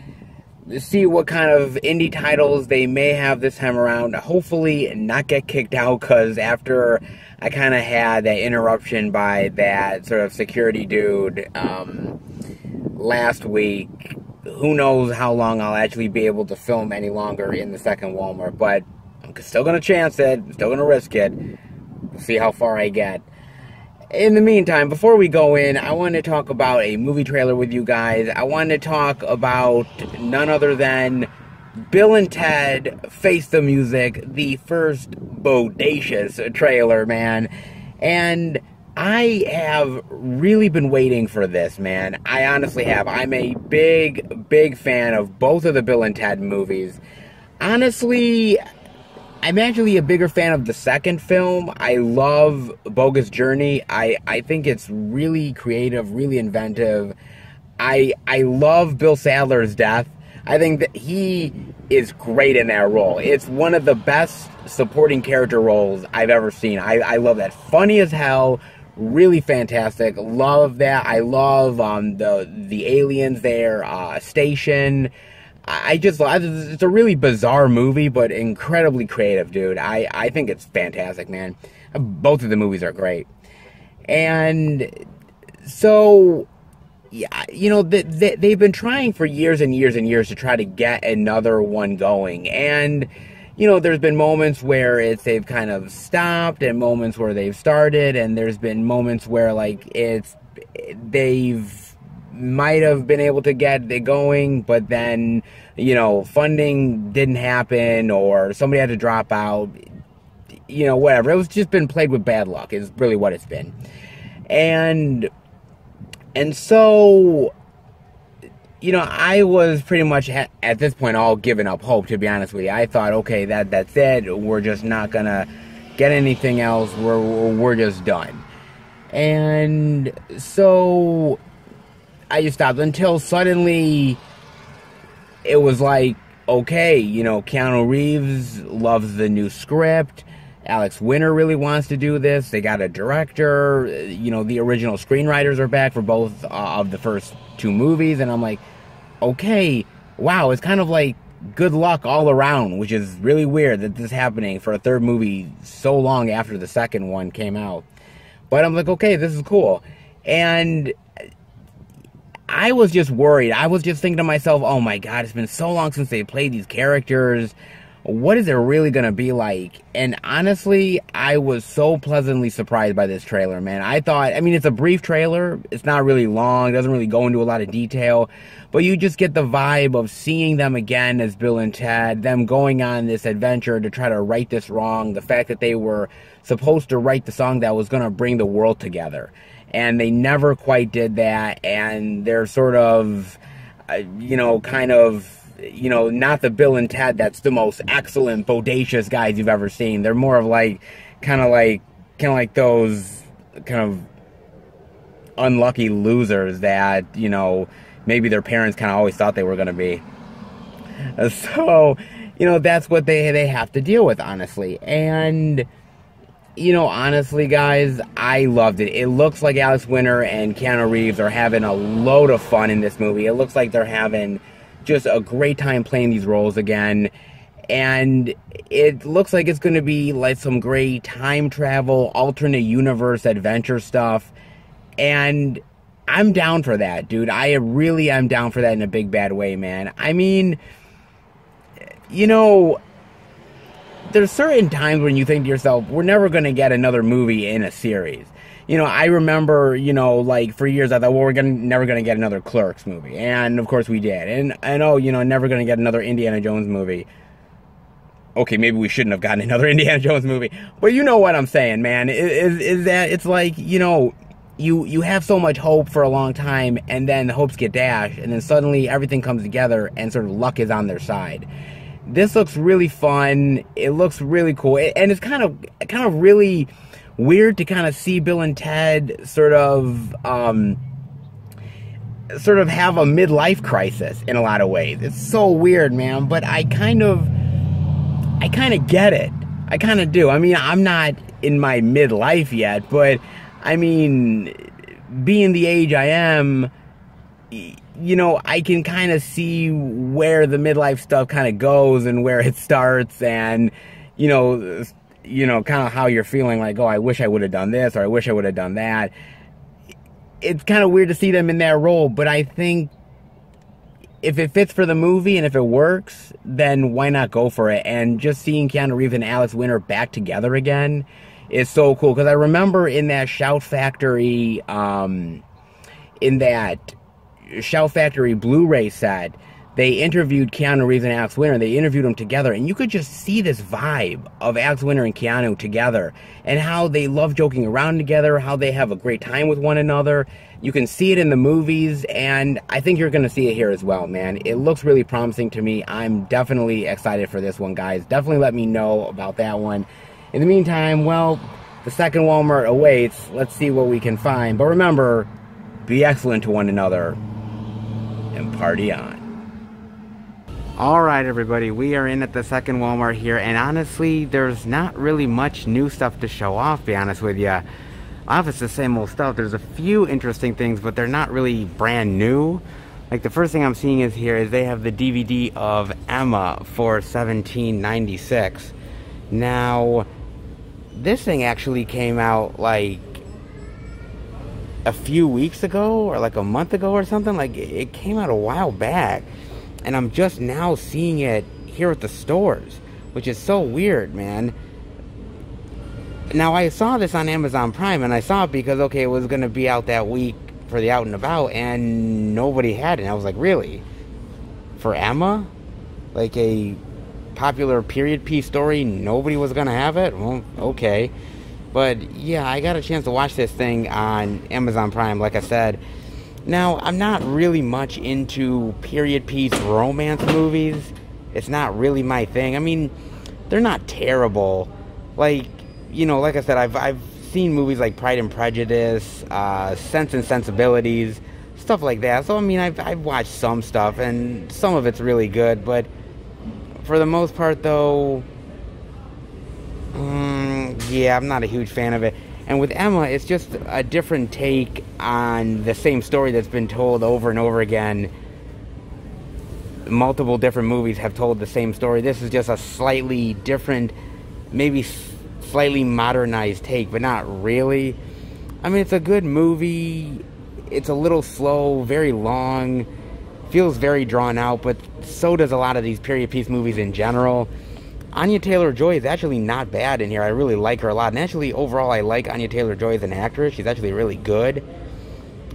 A: see what kind of indie titles they may have this time around. Hopefully not get kicked out, because after I kind of had that interruption by that sort of security dude last week, who knows how long I'll actually be able to film any longer in the second Walmart. But I'm still going to chance it, still going to risk it. We'll see how far I get. In the meantime, before we go in, I want to talk about a movie trailer with you guys. I want to talk about none other than Bill and Ted Face the Music, the first bodacious trailer, man. And I have really been waiting for this, man. I honestly have. I'm a big fan of both of the Bill and Ted movies. Honestly, I'm actually a bigger fan of the second film. I love Bogus Journey. I think it's really creative, really inventive. I love Bill Sadler's death. I think that he is great in that role. It's one of the best supporting character roles I've ever seen. I love that. Funny as hell, really fantastic. Love that. I love the aliens there, Station. I just love it. It's a really bizarre movie, but incredibly creative, dude. I think it's fantastic, man. Both of the movies are great. And so, yeah, you know, they've been trying for years and years and years to try to get another one going. And, you know, there's been moments where they've kind of stopped and moments where they've started. And there's been moments where, like, they've might have been able to get it going, but then, you know, funding didn't happen or somebody had to drop out. You know, whatever. It was just been played with bad luck is really what it's been. And so, you know, I was pretty much at this point all giving up hope, to be honest with you. I thought, okay, that's it. We're just not gonna get anything else. We're just done. And so I just stopped until suddenly it was like, okay, you know, Keanu Reeves loves the new script. Alex Winter really wants to do this. They got a director. You know, the original screenwriters are back for both of the first two movies. And I'm like, okay, wow, it's kind of like good luck all around, which is really weird that this is happening for a third movie so long after the second one came out. But I'm like, okay, this is cool. And I was just worried. I was just thinking to myself, oh my God, it's been so long since they played these characters. What is it really going to be like? And honestly, I was so pleasantly surprised by this trailer, man. I thought, I mean, it's a brief trailer. It's not really long. It doesn't really go into a lot of detail. But you just get the vibe of seeing them again as Bill and Ted, them going on this adventure to try to right this wrong. The fact that they were supposed to write the song that was going to bring the world together. And they never quite did that. And they're sort of, you know, kind of, you know, not the Bill and Ted that's the most excellent, bodacious guys you've ever seen. They're more of like, kind of like those kind of unlucky losers that, you know, maybe their parents kind of always thought they were going to be. So, you know, that's what they have to deal with, honestly. And, you know, honestly, guys, I loved it. It looks like Alex Winter and Keanu Reeves are having a load of fun in this movie. It looks like they're having just a great time playing these roles again. And it looks like it's going to be like some great time travel, alternate universe adventure stuff. And I'm down for that, dude. I really am down for that in a big bad way, man. I mean, you know, there's certain times when you think to yourself, we're never going to get another movie in a series. You know, I remember, you know, like, for years I thought, well, we're never going to get another Clerks movie. And, of course, we did. And I know, you know, never going to get another Indiana Jones movie. Okay, maybe we shouldn't have gotten another Indiana Jones movie. But you know what I'm saying, man. Is that it's like, you know, you have so much hope for a long time, and then the hopes get dashed, and then suddenly everything comes together, and sort of luck is on their side. This looks really fun. It looks really cool. And it's kind of really weird to kind of see Bill and Ted sort of have a midlife crisis in a lot of ways. It's so weird, man, but I kind of get it. I kind of do. I mean, I'm not in my midlife yet, but I mean, being the age I am, you know, I can kind of see where the midlife stuff kind of goes and where it starts, and you know, kind of how you're feeling, like, oh, I wish I would have done this, or I wish I would have done that. It's kind of weird to see them in that role, but I think if it fits for the movie and if it works, then why not go for it? And just seeing Keanu Reeves and Alex Winter back together again is so cool, because I remember in that Shout Factory Blu-ray set, they interviewed Keanu Reeves and Alex Winter. They interviewed them together, and you could just see this vibe of Alex Winter and Keanu together, and how they love joking around together, how they have a great time with one another. You can see it in the movies, and I think you're going to see it here as well, man. It looks really promising to me. I'm definitely excited for this one, guys. Definitely let me know about that one. In the meantime, well, the second Walmart awaits. Let's see what we can find. But remember, be excellent to one another, and party on. Alright everybody, we are in at the second Walmart here, and honestly, there's not really much new stuff to show off, to be honest with you. It's the same old stuff. There's a few interesting things, but they're not really brand new. Like the first thing I'm seeing is here is they have the DVD of Emma for $17.96. Now, this thing actually came out like a few weeks ago, or like a month ago or something. Like it came out a while back. And I'm just now seeing it here at the stores, which is so weird, man. Now, I saw this on Amazon Prime, and I saw it because, okay, it was going to be out that week for the Out and About, and nobody had it. And I was like, really? For Emma? Like a popular period piece story, nobody was going to have it? Well, okay. But, yeah, I got a chance to watch this thing on Amazon Prime, like I said. Now, I'm not really much into period piece romance movies. It's not really my thing. I mean, they're not terrible. Like, you know, like I said, I've seen movies like Pride and Prejudice, Sense and Sensibilities, stuff like that. So, I mean, I've watched some stuff, and some of it's really good. But for the most part, though, yeah, I'm not a huge fan of it. And with Emma, it's just a different take on the same story that's been told over and over again. Multiple different movies have told the same story. This is just a slightly different, maybe slightly modernized take, but not really. I mean, it's a good movie. It's a little slow, very long, feels very drawn out, but so does a lot of these period piece movies in general. Anya Taylor-Joy is actually not bad in here. I really like her a lot. And actually, overall, I like Anya Taylor-Joy as an actress. She's actually really good.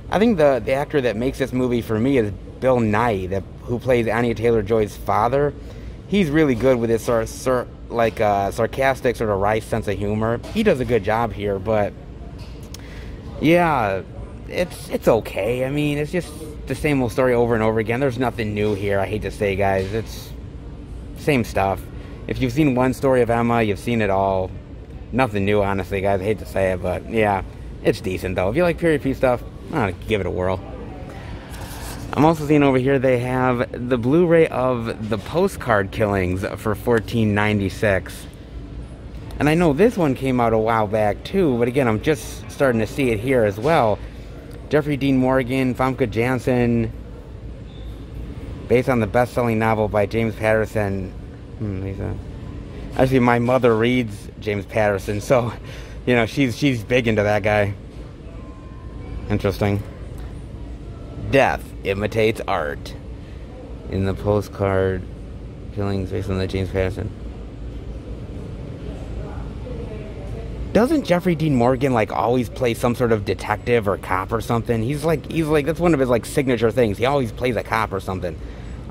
A: I think the actor that makes this movie for me is Bill Nighy, who plays Anya Taylor-Joy's father. He's really good with his sarcastic, sort of wry sense of humor. He does a good job here, but yeah, it's okay. I mean, it's just the same old story over and over again. There's nothing new here. I hate to say, guys. It's same stuff. If you've seen one story of Emma, you've seen it all. Nothing new, honestly, guys. I hate to say it, but yeah, it's decent, though. If you like period piece stuff, I'll give it a whirl. I'm also seeing over here they have the Blu-ray of The Postcard Killings for $14.96. And I know this one came out a while back, too, but again, I'm just starting to see it here as well. Jeffrey Dean Morgan, Famke Janssen, based on the best-selling novel by James Patterson. Actually, my mother reads James Patterson, so, you know, she's big into that guy. Interesting. Death imitates art. In The Postcard Killings, based on the James Patterson. Doesn't Jeffrey Dean Morgan, like, always play some sort of detective or cop or something? He's like, that's one of his, like, signature things. He always plays a cop or something.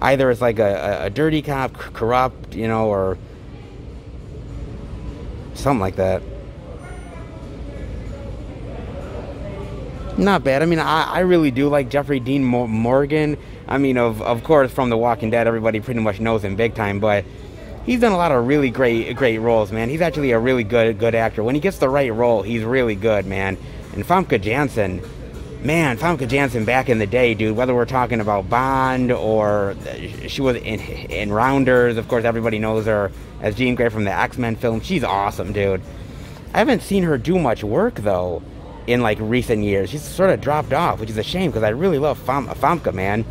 A: Either it's like a dirty cop, corrupt, you know, or something like that. Not bad. I mean, I really do like Jeffrey Dean Morgan. I mean, of course, from The Walking Dead, everybody pretty much knows him big time, but he's done a lot of really great roles, man. He's actually a really good actor. When he gets the right role, he's really good, man. And Famke Janssen, man, Famke Janssen back in the day, dude, whether we're talking about Bond or she was in Rounders, of course, everybody knows her as Jean Grey from the X-Men film. She's awesome, dude. I haven't seen her do much work, though, in, like, recent years. She's sort of dropped off, which is a shame, because I really love Famke, man.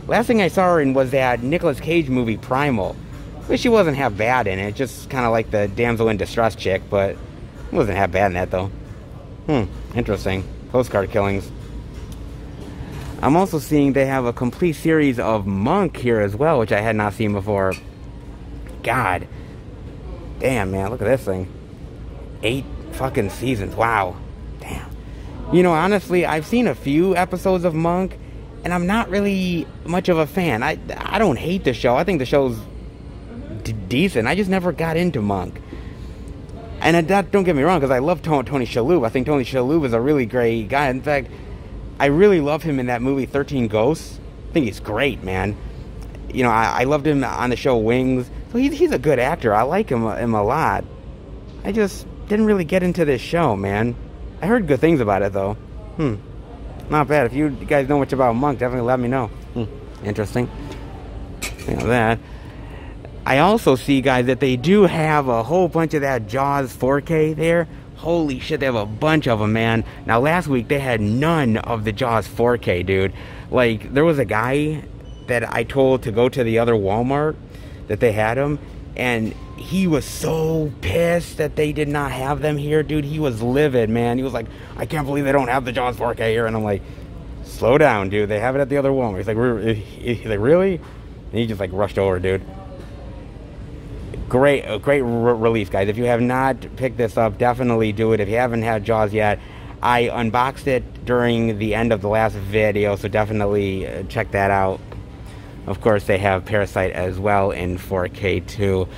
A: Last thing I saw her in was that Nicolas Cage movie, Primal. But she wasn't half bad in it, just kind of like the damsel in distress chick, but wasn't half bad in that, though. Interesting. Postcard Killings. I'm also seeing they have a complete series of Monk here as well, which I had not seen before. God. Damn, man, look at this thing. 8 fucking seasons. Wow. Damn. You know, honestly, I've seen a few episodes of Monk, and I'm not really much of a fan. I don't hate the show. I think the show's decent. I just never got into Monk. And don't get me wrong, because I love Tony Shalhoub. I think Tony Shalhoub is a really great guy. In fact, I really love him in that movie 13 Ghosts. I think he's great, man. You know, I loved him on the show Wings. So he's a good actor. I like him a lot. I just didn't really get into this show, man. I heard good things about it, though. Not bad. If you guys know much about Monk, definitely let me know. Interesting. You know that. I also see, guys, that they do have a whole bunch of that Jaws 4K there. Holy shit, they have a bunch of them, man. Now, last week, they had none of the Jaws 4K, dude. Like, there was a guy that I told to go to the other Walmart that they had them, and he was so pissed that they did not have them here, dude. He was livid, man. He was like, I can't believe they don't have the Jaws 4K here. And I'm like, slow down, dude. They have it at the other Walmart. He's like, really? And he just, like, rushed over, dude. Great release, guys. If you have not picked this up, definitely do it. If you haven't had Jaws yet, I unboxed it during the end of the last video, so definitely check that out. Of course, they have Parasite as well in 4K too.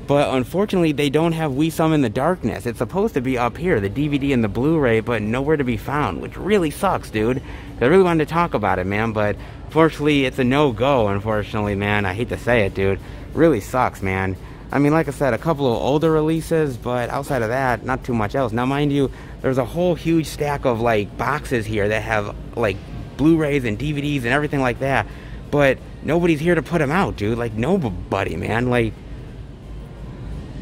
A: But unfortunately, they don't have We Some in the Darkness. It's supposed to be up here, the DVD and the Blu-ray, but nowhere to be found, which really sucks, dude. I really wanted to talk about it, man, but fortunately, it's a no-go, unfortunately, man. I hate to say it, dude. Really sucks, man. I mean, like I said, a couple of older releases, but outside of that, not too much else. Now, mind you, there's a whole huge stack of, like, boxes here that have, like, Blu-rays and DVDs and everything like that. But nobody's here to put them out, dude. Like, nobody, man. Like,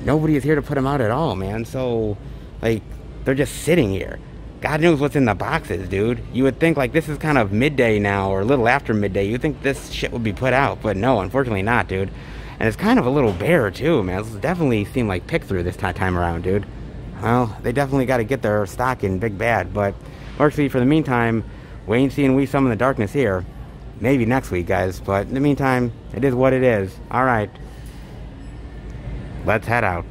A: nobody is here to put them out at all, man. So, like, they're just sitting here. God knows what's in the boxes, dude. You would think, like, this is kind of midday now, or a little after midday. You'd think this shit would be put out. But no, unfortunately not, dude. And it's kind of a little bare, too, man. This definitely seemed like pick-through this time around, dude. Well, they definitely got to get their stock in big bad. But, actually, for the meantime, we ain't seeing We Some in the Darkness here. Maybe next week, guys. But in the meantime, it is what it is. Alright. Let's head out.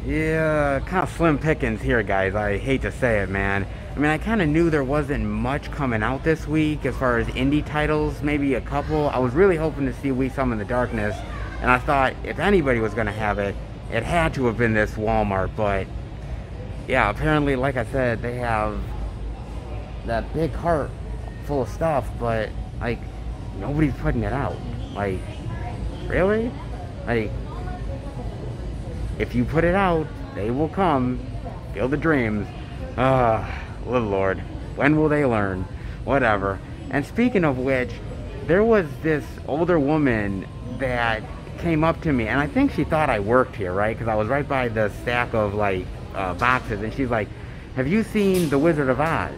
A: Yeah, kind of slim pickings here, guys. I hate to say it, man. I mean, I kind of knew there wasn't much coming out this week as far as indie titles. Maybe a couple. I was really hoping to see We Some in the Darkness. And I thought if anybody was going to have it, it had to have been this Walmart. But, yeah, apparently, like I said, they have that big cart full of stuff. But, like, nobody's putting it out. Like, really? Like, if you put it out, they will come. Feel the dreams. Little Lord. When will they learn? Whatever. And speaking of which, there was this older woman that came up to me, and I think she thought I worked here, right? Because I was right by the stack of, like, boxes, and she's like, have you seen The Wizard of Oz?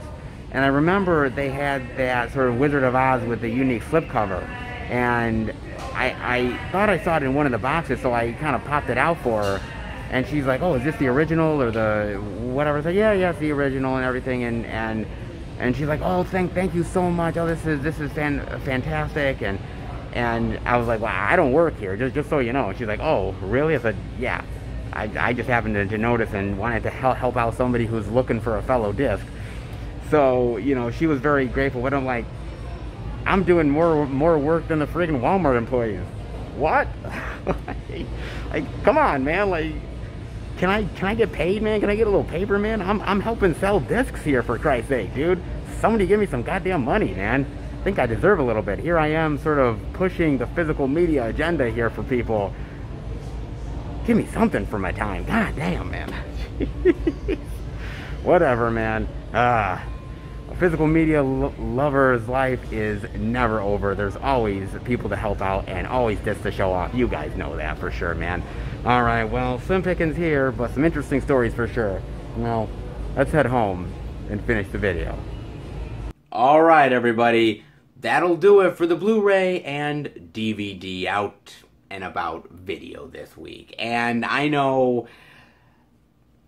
A: And I remember they had that sort of Wizard of Oz with the unique slipcover, and I thought I saw it in one of the boxes, so I kind of popped it out for her, and she's like, oh, is this the original, or the whatever? I said, yeah, it's the original and everything, and she's like, oh, thank you so much, oh, this is fantastic, and I was like, well, I don't work here, just so you know. And she's like, oh, really? I said, yeah. I just happened to notice and wanted to help out somebody who's looking for a fellow disc. So, you know, she was very grateful. But I'm like, I'm doing more work than the friggin' Walmart employees. What? like, come on, man. Like, can I get paid, man? Can I get a little paper, man? I'm helping sell discs here, for Christ's sake, dude. Somebody give me some goddamn money, man. I think I deserve a little bit. Here I am sort of pushing the physical media agenda here for people. Give me something for my time. God damn, man. Whatever, man. A physical media lover's life is never over. There's always people to help out and always just to show off. You guys know that for sure, man. Alright, well, slim pickings here, but some interesting stories for sure. Now, let's head home and finish the video. Alright, everybody. That'll do it for the Blu-ray and DVD out and about video this week. And I know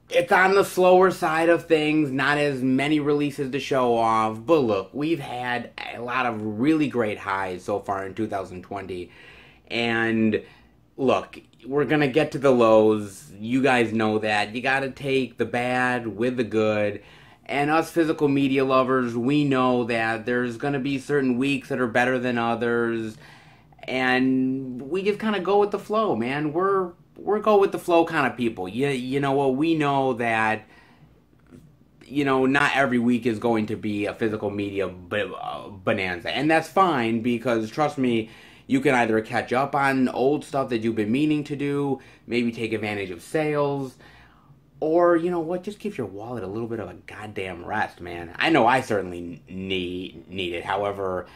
A: it's on the slower side of things, not as many releases to show off, but look, we've had a lot of really great highs so far in 2020. And look, we're gonna get to the lows. You guys know that. You gotta take the bad with the good. And us physical media lovers, we know that there's going to be certain weeks that are better than others. And we just kind of go with the flow, man. We're go with the flow kind of people. You know what? We know that, you know, not every week is going to be a physical media bonanza. And that's fine, because trust me, you can either catch up on old stuff that you've been meaning to do, maybe take advantage of sales, or, you know what, just give your wallet a little bit of a goddamn rest, man. I know I certainly need it. However,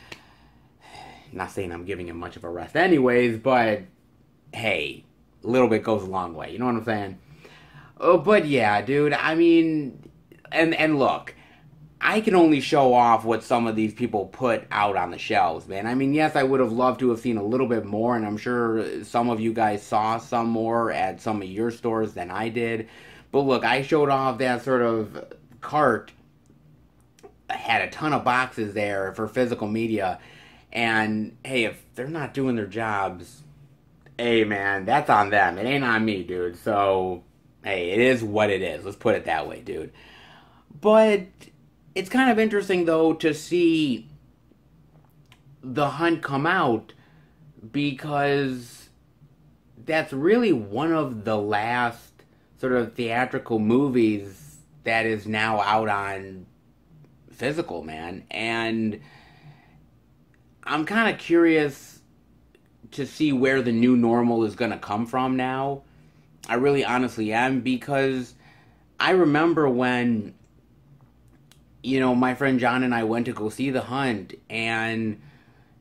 A: not saying I'm giving it much of a rest anyways, but hey, a little bit goes a long way. You know what I'm saying? Oh, but yeah, dude, I mean, and look, I can only show off what some of these people put out on the shelves, man. I mean, yes, I would have loved to have seen a little bit more, and I'm sure some of you guys saw some more at some of your stores than I did. But look, I showed off that sort of cart, had a ton of boxes there for physical media, and hey, if they're not doing their jobs, hey, man, that's on them. It ain't on me, dude. So, hey, it is what it is. Let's put it that way, dude. But it's kind of interesting, though, to see The Hunt come out, because that's really one of the last sort of theatrical movies that is now out on physical, man. And I'm kind of curious to see where the new normal is going to come from now. I really honestly am, because I remember when, you know, my friend John and I went to go see The Hunt, and,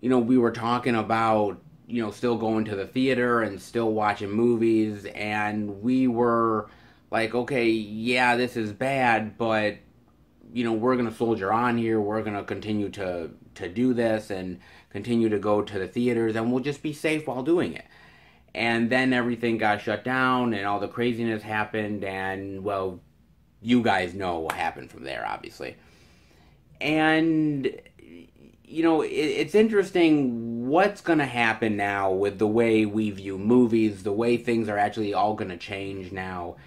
A: you know, we were talking about, you know, still going to the theater and still watching movies, and we were like, okay, yeah, this is bad, but, you know, we're going to soldier on here, we're going to continue to do this, and continue to go to the theaters, and we'll just be safe while doing it. And then everything got shut down, and all the craziness happened, and, well, you guys know what happened from there, obviously. And, you know, it's interesting what's going to happen now with the way we view movies, the way things are actually all going to change now.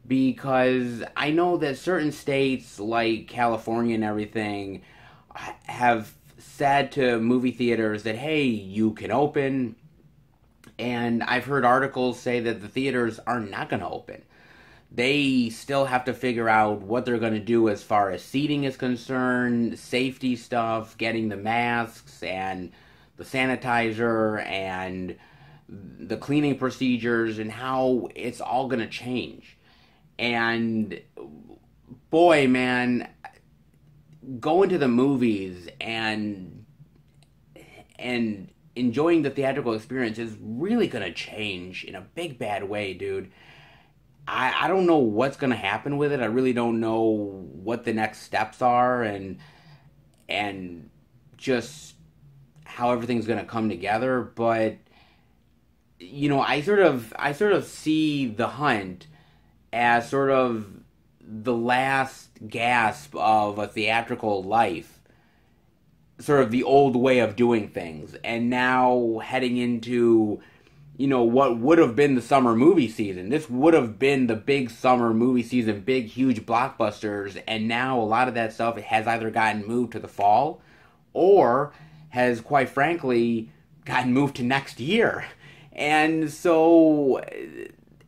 A: Because I know that certain states, like California and everything, have said to movie theaters that, hey, you can open. And I've heard articles say that the theaters are not going to open. They still have to figure out what they're going to do as far as seating is concerned, safety stuff, getting the masks and the sanitizer and the cleaning procedures, and how it's all going to change. And boy, man, going to the movies and enjoying the theatrical experience is really going to change in a big bad way, dude. I don't know what's going to happen with it. I really don't know what the next steps are, and just how everything's going to come together. But, you know, I sort of see The Hunt as sort of the last gasp of a theatrical life, sort of the old way of doing things, and now heading into, you know, what would have been the summer movie season. This would have been the big summer movie season, big, huge blockbusters, and now a lot of that stuff has either gotten moved to the fall, or has, quite frankly, gotten moved to next year. And so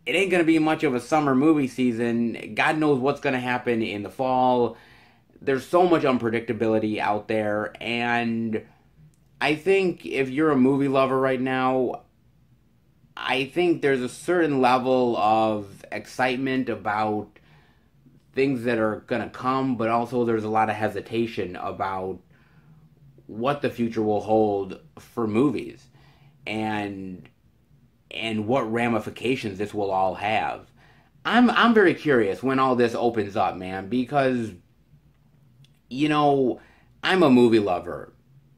A: it ain't going to be much of a summer movie season. God knows what's going to happen in the fall. There's so much unpredictability out there, and I think if you're a movie lover right now, I think there's a certain level of excitement about things that are going to come, but also there's a lot of hesitation about what the future will hold for movies, and what ramifications this will all have. I'm very curious when all this opens up, man, because, you know, I'm a movie lover,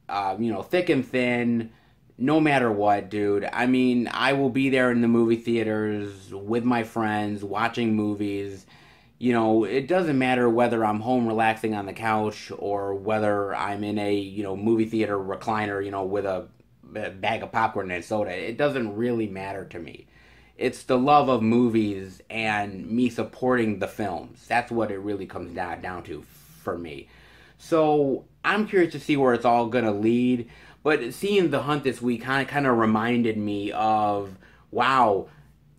A: you know, thick and thin. No matter what, dude. I mean, I will be there in the movie theaters with my friends, watching movies. You know, it doesn't matter whether I'm home relaxing on the couch or whether I'm in a, you know, movie theater recliner, you know, with a bag of popcorn and soda. It doesn't really matter to me. It's the love of movies and me supporting the films. That's what it really comes down to for me. So I'm curious to see where it's all going to lead. But seeing The Hunt this week kind of reminded me of, wow,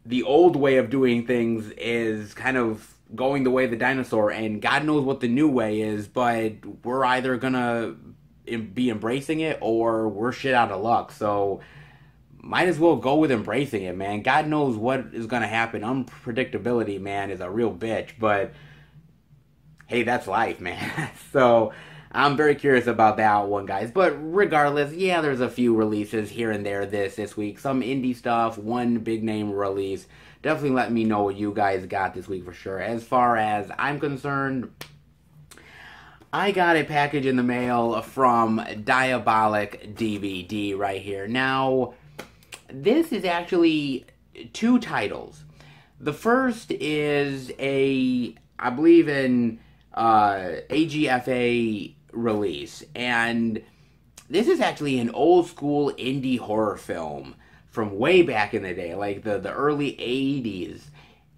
A: the old way of doing things is kind of going the way of the dinosaur, and God knows what the new way is, but we're either going to be embracing it or we're shit out of luck. So might as well go with embracing it, man. God knows what is going to happen. Unpredictability, man, is a real bitch, but hey, that's life, man. So I'm very curious about that one, guys. But regardless, yeah, there's a few releases here and there this week. Some indie stuff, one big name release. Definitely let me know what you guys got this week for sure. As far as I'm concerned, I got a package in the mail from Diabolic DVD right here. Now, this is actually two titles. The first is I believe an AGFA release, and this is actually an old school indie horror film from way back in the day, like the early 80s.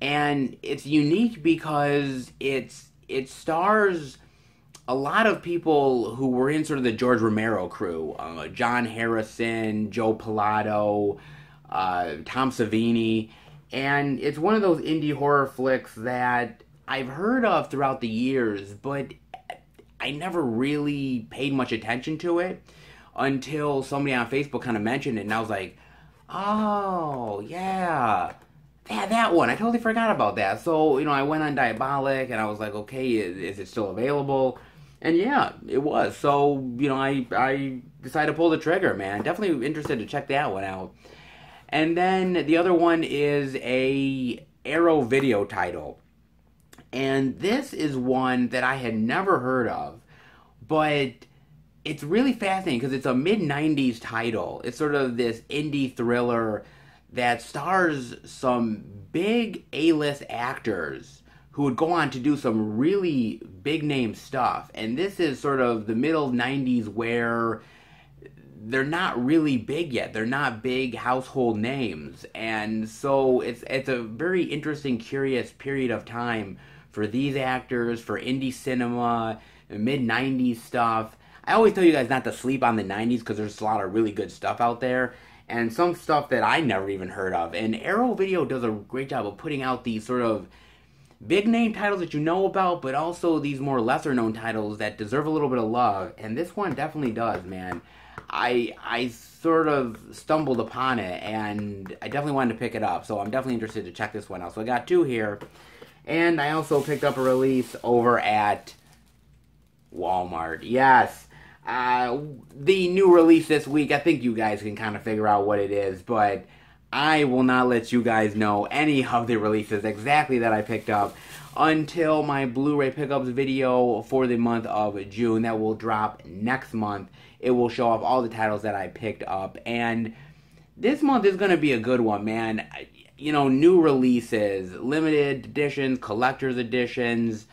A: And it's unique because it stars a lot of people who were in sort of the George Romero crew. John Harrison, Joe Pilato, Tom Savini. And it's one of those indie horror flicks that I've heard of throughout the years, but I never really paid much attention to it until somebody on Facebook kind of mentioned it, and I was like, oh, yeah, that one. I totally forgot about that. So, I went on Diabolic, and I was like, okay, is it still available? And yeah, it was. So, I decided to pull the trigger, man. Definitely interested to check that one out. And then the other one is a Arrow Video title. And this is one that I had never heard of, but it's really fascinating because it's a mid-90s title. It's sort of this indie thriller that stars some big A-list actors who would go on to do some really big-name stuff. And this is sort of the middle 90s where they're not really big yet. They're not big household names. And so it's a very interesting, curious period of time for these actors, for indie cinema, mid-90s stuff. I always tell you guys not to sleep on the 90s because there's a lot of really good stuff out there. And some stuff that I never even heard of. And Arrow Video does a great job of putting out these sort of big-name titles that you know about, but also these more lesser-known titles that deserve a little bit of love. And this one definitely does, man. I sort of stumbled upon it, and I definitely wanted to pick it up. So I'm definitely interested to check this one out. So I got two here. And I also picked up a release over at Walmart. Yes. The new release this week, I think you guys can kind of figure out what it is, but I will not let you guys know any of the releases exactly that I picked up until my Blu-ray pickups video for the month of June that will drop next month. It will show off all the titles that I picked up, and this month is going to be a good one, man. New releases, limited editions, collector's editions,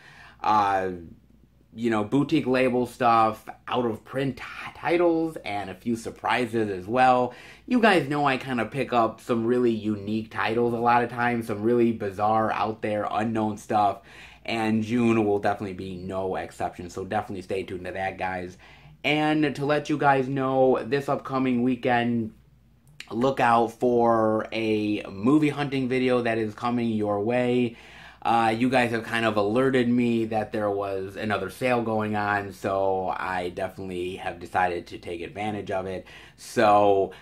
A: boutique label stuff, out-of-print titles, and a few surprises as well. You guys know I kind of pick up some really unique titles a lot of times, some really bizarre, out there, unknown stuff, and June will definitely be no exception, so definitely stay tuned to that, guys. And to let you guys know, this upcoming weekend, look out for a movie hunting video that is coming your way. You guys have kind of alerted me that there was another sale going on, so I definitely have decided to take advantage of it. So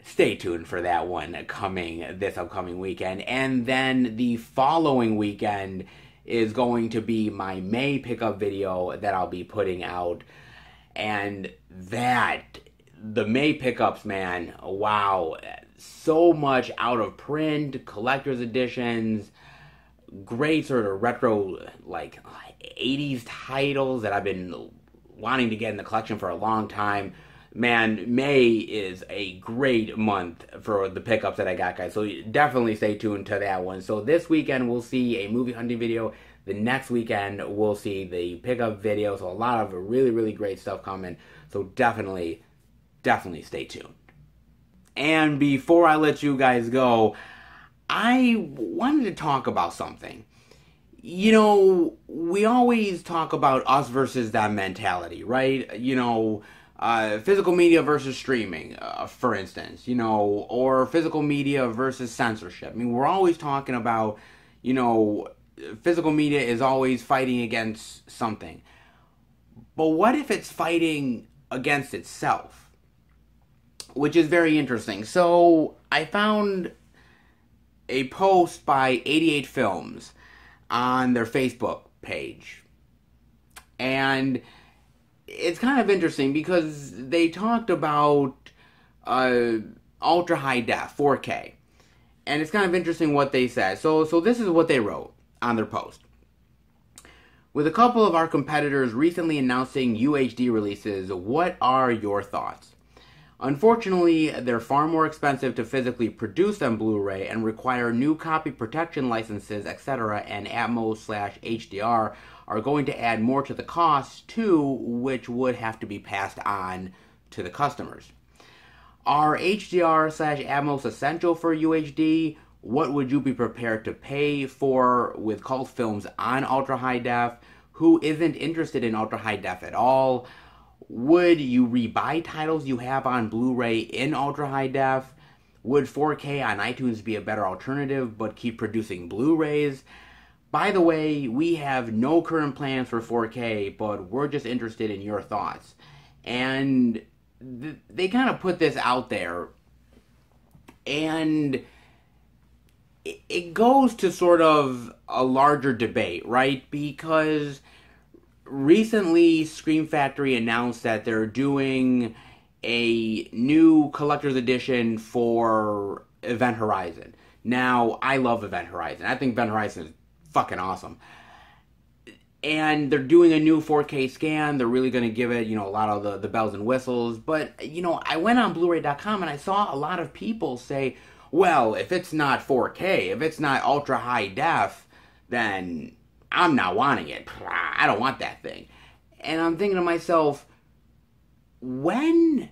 A: stay tuned for that one coming this upcoming weekend. And then the following weekend is going to be my May pickup video that I'll be putting out. And the May pickups, man, wow, so much out of print, collector's editions, great sort of retro, like 80s titles that I've been wanting to get in the collection for a long time. Man, May is a great month for the pickups that I got, guys. So definitely stay tuned to that one. So this weekend we'll see a movie hunting video. The next weekend we'll see the pickup video. So a lot of really, really great stuff coming. So definitely stay tuned. And before I let you guys go, I wanted to talk about something. We always talk about us versus them mentality, right? Physical media versus streaming, for instance, or physical media versus censorship. I mean, we're always talking about, physical media is always fighting against something. But what if it's fighting against itself? Which is very interesting. So I found a post by 88 Films on their Facebook page. And it's kind of interesting because they talked about ultra high def 4K, and it's kind of interesting what they said. So this is what they wrote on their post. With a couple of our competitors recently announcing UHD releases, what are your thoughts? Unfortunately, they're far more expensive to physically produce on Blu-ray and require new copy protection licenses, etc., and Atmos/HDR are going to add more to the cost too, which would have to be passed on to the customers. Are HDR/Atmos essential for UHD? What would you be prepared to pay for with cult films on ultra high def? Who isn't interested in ultra high def at all? Would you rebuy titles you have on Blu-ray in ultra high def? Would 4K on iTunes be a better alternative but keep producing Blu-rays? By the way, we have no current plans for 4K, but we're just interested in your thoughts. And they kind of put this out there, and it goes to sort of a larger debate, right? Because recently Scream Factory announced that they're doing a new collector's edition for Event Horizon. Now, I love Event Horizon. I think Event Horizon is fucking awesome. And they're doing a new 4K scan. They're really going to give it, a lot of the bells and whistles. But, I went on Blu-ray.com and I saw a lot of people say, well, if it's not 4K, if it's not ultra high def, then I'm not wanting it. I don't want that thing. And I'm thinking to myself, when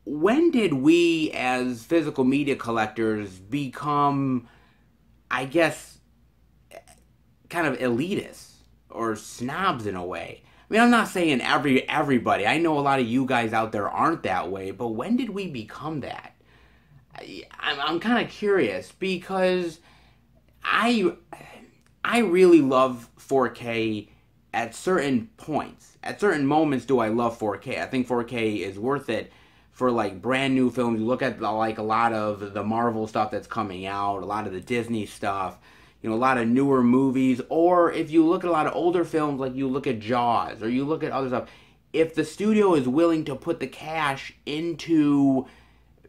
A: did we as physical media collectors become, I guess, kind of elitists or snobs in a way? I mean, I'm not saying everybody. I know a lot of you guys out there aren't that way, but when did we become that? I'm kind of curious because I really love 4K at certain points. At certain moments do I love 4K. I think 4K is worth it for like brand new films. You look at like a lot of the Marvel stuff that's coming out, a lot of the Disney stuff, a lot of newer movies, or if you look at a lot of older films, like you look at Jaws, or you look at other stuff, if the studio is willing to put the cash into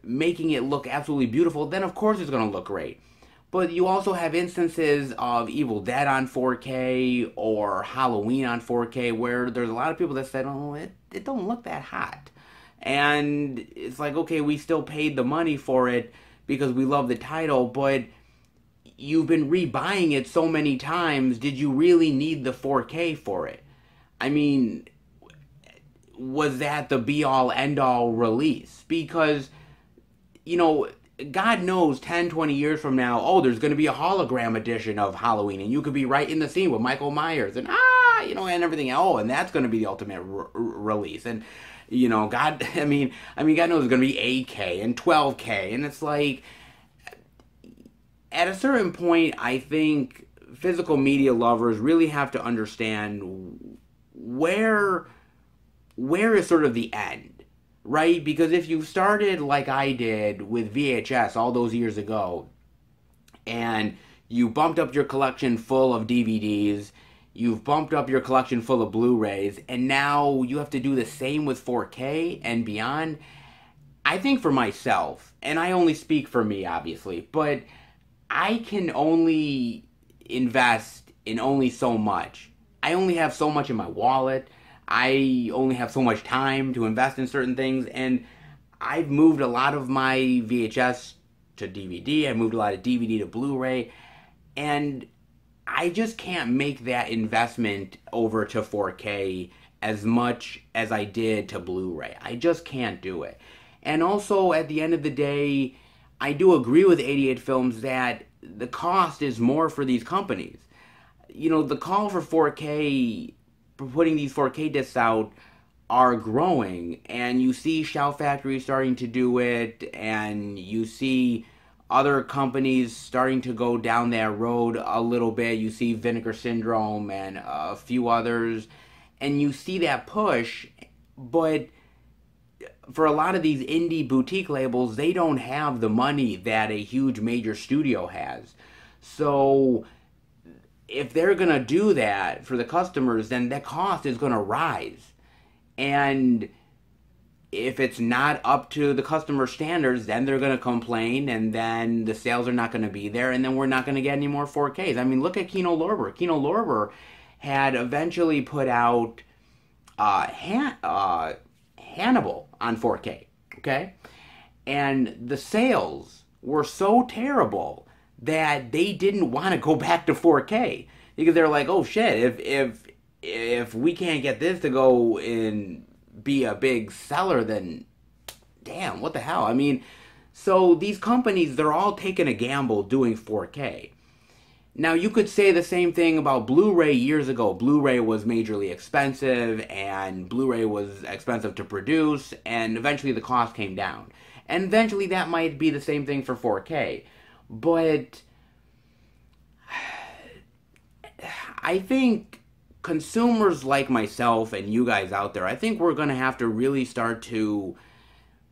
A: making it look absolutely beautiful, then of course it's going to look great. But you also have instances of Evil Dead on 4K or Halloween on 4K where there's a lot of people that said, oh, it don't look that hot. And it's like, okay, we still paid the money for it because we love the title, but you've been rebuying it so many times. Did you really need the 4K for it? I mean, was that the be-all, end-all release? Because, God knows 10, 20 years from now, there's going to be a hologram edition of Halloween, and you could be right in the scene with Michael Myers, and and everything. And that's going to be the ultimate release. And, God knows there's going to be 8K and 12K, and it's like, at a certain point, I think physical media lovers really have to understand where is sort of the end. Right? Because if you started like I did with VHS all those years ago, and you bumped up your collection full of DVDs, you've bumped up your collection full of Blu-rays, and now you have to do the same with 4K and beyond, I think for myself, and I only speak for me obviously, but I can only invest in only so much. I only have so much in my wallet. I only have so much time to invest in certain things, and I've moved a lot of my VHS to DVD, I moved a lot of DVD to Blu-ray, and I just can't make that investment over to 4K as much as I did to Blu-ray. I just can't do it. And also, at the end of the day, I do agree with 88 Films that the cost is more for these companies. The call for 4K, for putting these 4K discs out, are growing, and you see Shout Factory starting to do it, and you see other companies starting to go down that road a little bit. You see Vinegar Syndrome and a few others, and you see that push, but for a lot of these indie boutique labels, they don't have the money that a huge major studio has. So if they're going to do that for the customers, then that cost is going to rise. And if it's not up to the customer standards, then they're going to complain, and then the sales are not going to be there, and then we're not going to get any more 4Ks. I mean, look at Kino Lorber. Kino Lorber had eventually put out Hannibal on 4K, okay? And the sales were so terrible that they didn't want to go back to 4K, because they're like, oh shit, if we can't get this to go and be a big seller, then damn, what the hell? I mean, so these companies, they're all taking a gamble doing 4K. Now, you could say the same thing about Blu-ray years ago. Blu-ray was majorly expensive, and Blu-ray was expensive to produce, and eventually the cost came down. And eventually that might be the same thing for 4K. But I think consumers like myself and you guys out there, I think we're going to have to really start to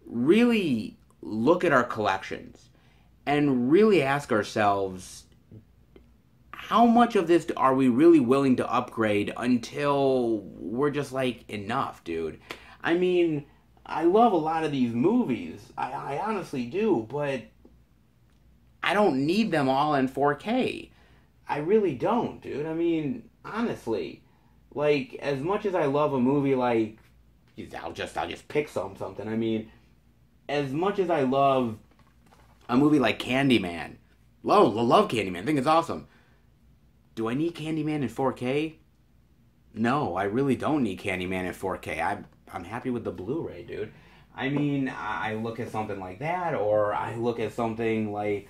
A: really look at our collections and really ask ourselves, how much of this are we really willing to upgrade until we're just like, enough, dude? I mean, I love a lot of these movies. I honestly do, but I don't need them all in 4K. I really don't, dude. I mean, honestly, like, as much as I love a movie like, I'll just pick something. I mean, as much as I love a movie like Candyman, love Candyman, I think it's awesome. Do I need Candyman in 4K? No, I really don't need Candyman in 4K. I'm happy with the Blu-ray, dude. I mean, I look at something like that, or I look at something like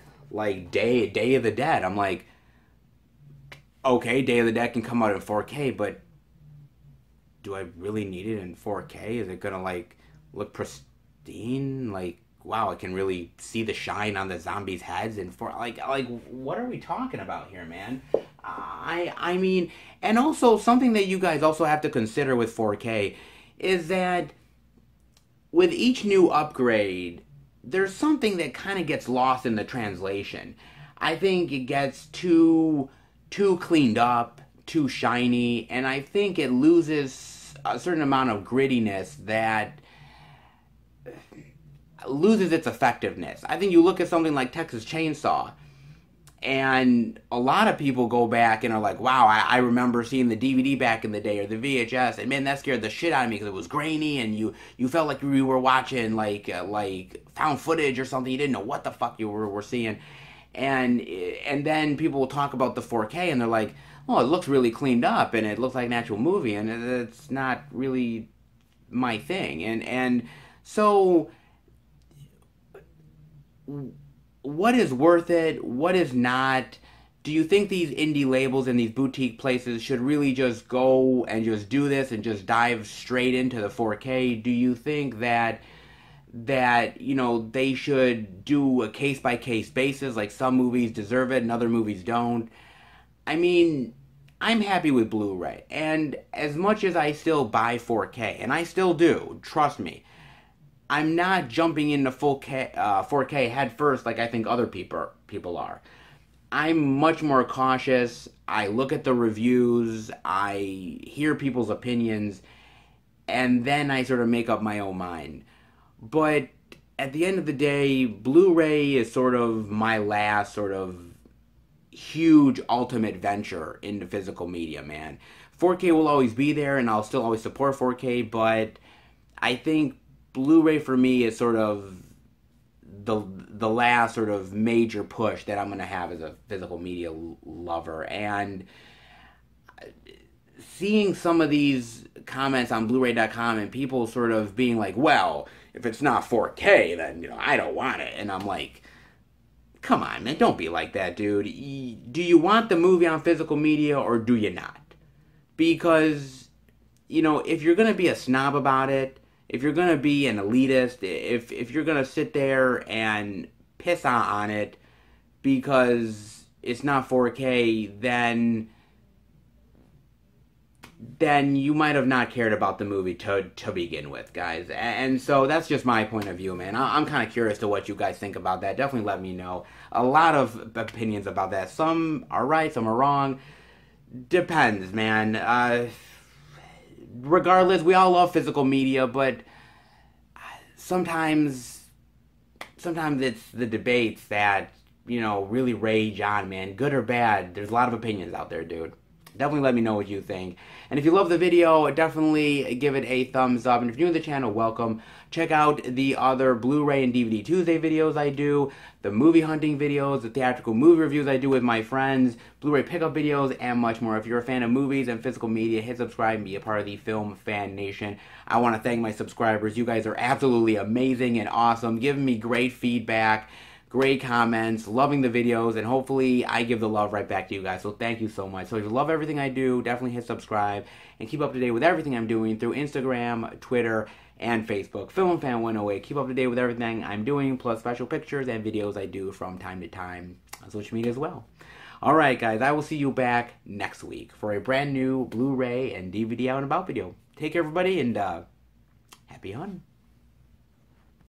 A: Day of the Dead. I'm like, okay, Day of the Dead can come out in 4K, but do I really need it in 4K? Is it gonna, like, look pristine? Like, wow, I can really see the shine on the zombies' heads in 4K. Like, what are we talking about here, man? I mean, and also something that you guys also have to consider with 4K is that with each new upgrade, there's something that kind of gets lost in the translation. I think it gets too cleaned up, too shiny, and I think it loses a certain amount of grittiness that loses its effectiveness. I think you look at something like Texas Chainsaw, and a lot of people go back and are like, wow, I remember seeing the DVD back in the day, or the VHS, and man, that scared the shit out of me because it was grainy, and you felt like you were watching like found footage or something. You didn't know what the fuck you were seeing. And then people will talk about the 4K, and they're like, oh, it looks really cleaned up, and it looks like an actual movie, and it's not really my thing. And so, what is worth it? What is not? Do you think these indie labels and these boutique places should really just go and just do this and just dive straight into the 4K? Do you think that you know, they should do a case-by-case basis, like some movies deserve it and other movies don't? I mean, I'm happy with Blu-ray, and as much as I still buy 4K, and I still do, trust me, I'm not jumping into 4K head first like I think other people are. I'm much more cautious. I look at the reviews, I hear people's opinions, and then I sort of make up my own mind. But at the end of the day, Blu-ray is sort of my last sort of huge ultimate venture into physical media, man. 4K will always be there, and I'll still always support 4K, but I think Blu-ray for me is sort of the last sort of major push that I'm going to have as a physical media lover. And seeing some of these comments on Blu-ray.com and people sort of being like, well, if it's not 4K, then, you know, I don't want it. And I'm like, come on, man, don't be like that, dude. Do you want the movie on physical media or do you not? Because, you know, if you're going to be a snob about it, if you're going to be an elitist, if you're going to sit there and piss on it because it's not 4K, then you might have not cared about the movie to begin with, guys. And so that's just my point of view, man. I'm kind of curious to what you guys think about that. Definitely let me know. A lot of opinions about that. Some are right, some are wrong. Depends, man. regardless, we all love physical media, but sometimes it's the debates that, you know, really rage on, man. Good or bad, there's a lot of opinions out there, dude. Definitely let me know what you think. And if you love the video, definitely give it a thumbs up. And if you're new to the channel, welcome. Check out the other Blu-ray and DVD Tuesday videos I do, the movie hunting videos, the theatrical movie reviews I do with my friends, Blu-ray pickup videos, and much more. If you're a fan of movies and physical media, hit subscribe and be a part of the Film Fan Nation. I want to thank my subscribers. You guys are absolutely amazing and awesome, giving me great feedback, great comments, loving the videos, and hopefully I give the love right back to you guys. So thank you so much. So if you love everything I do, definitely hit subscribe and keep up to date with everything I'm doing through Instagram, Twitter, and Facebook. Film Fan 108. Keep up to date with everything I'm doing, plus special pictures and videos I do from time to time on social media as well. Alright guys, I will see you back next week for a brand new Blu-ray and DVD Out and About video. Take care everybody, and happy hunting.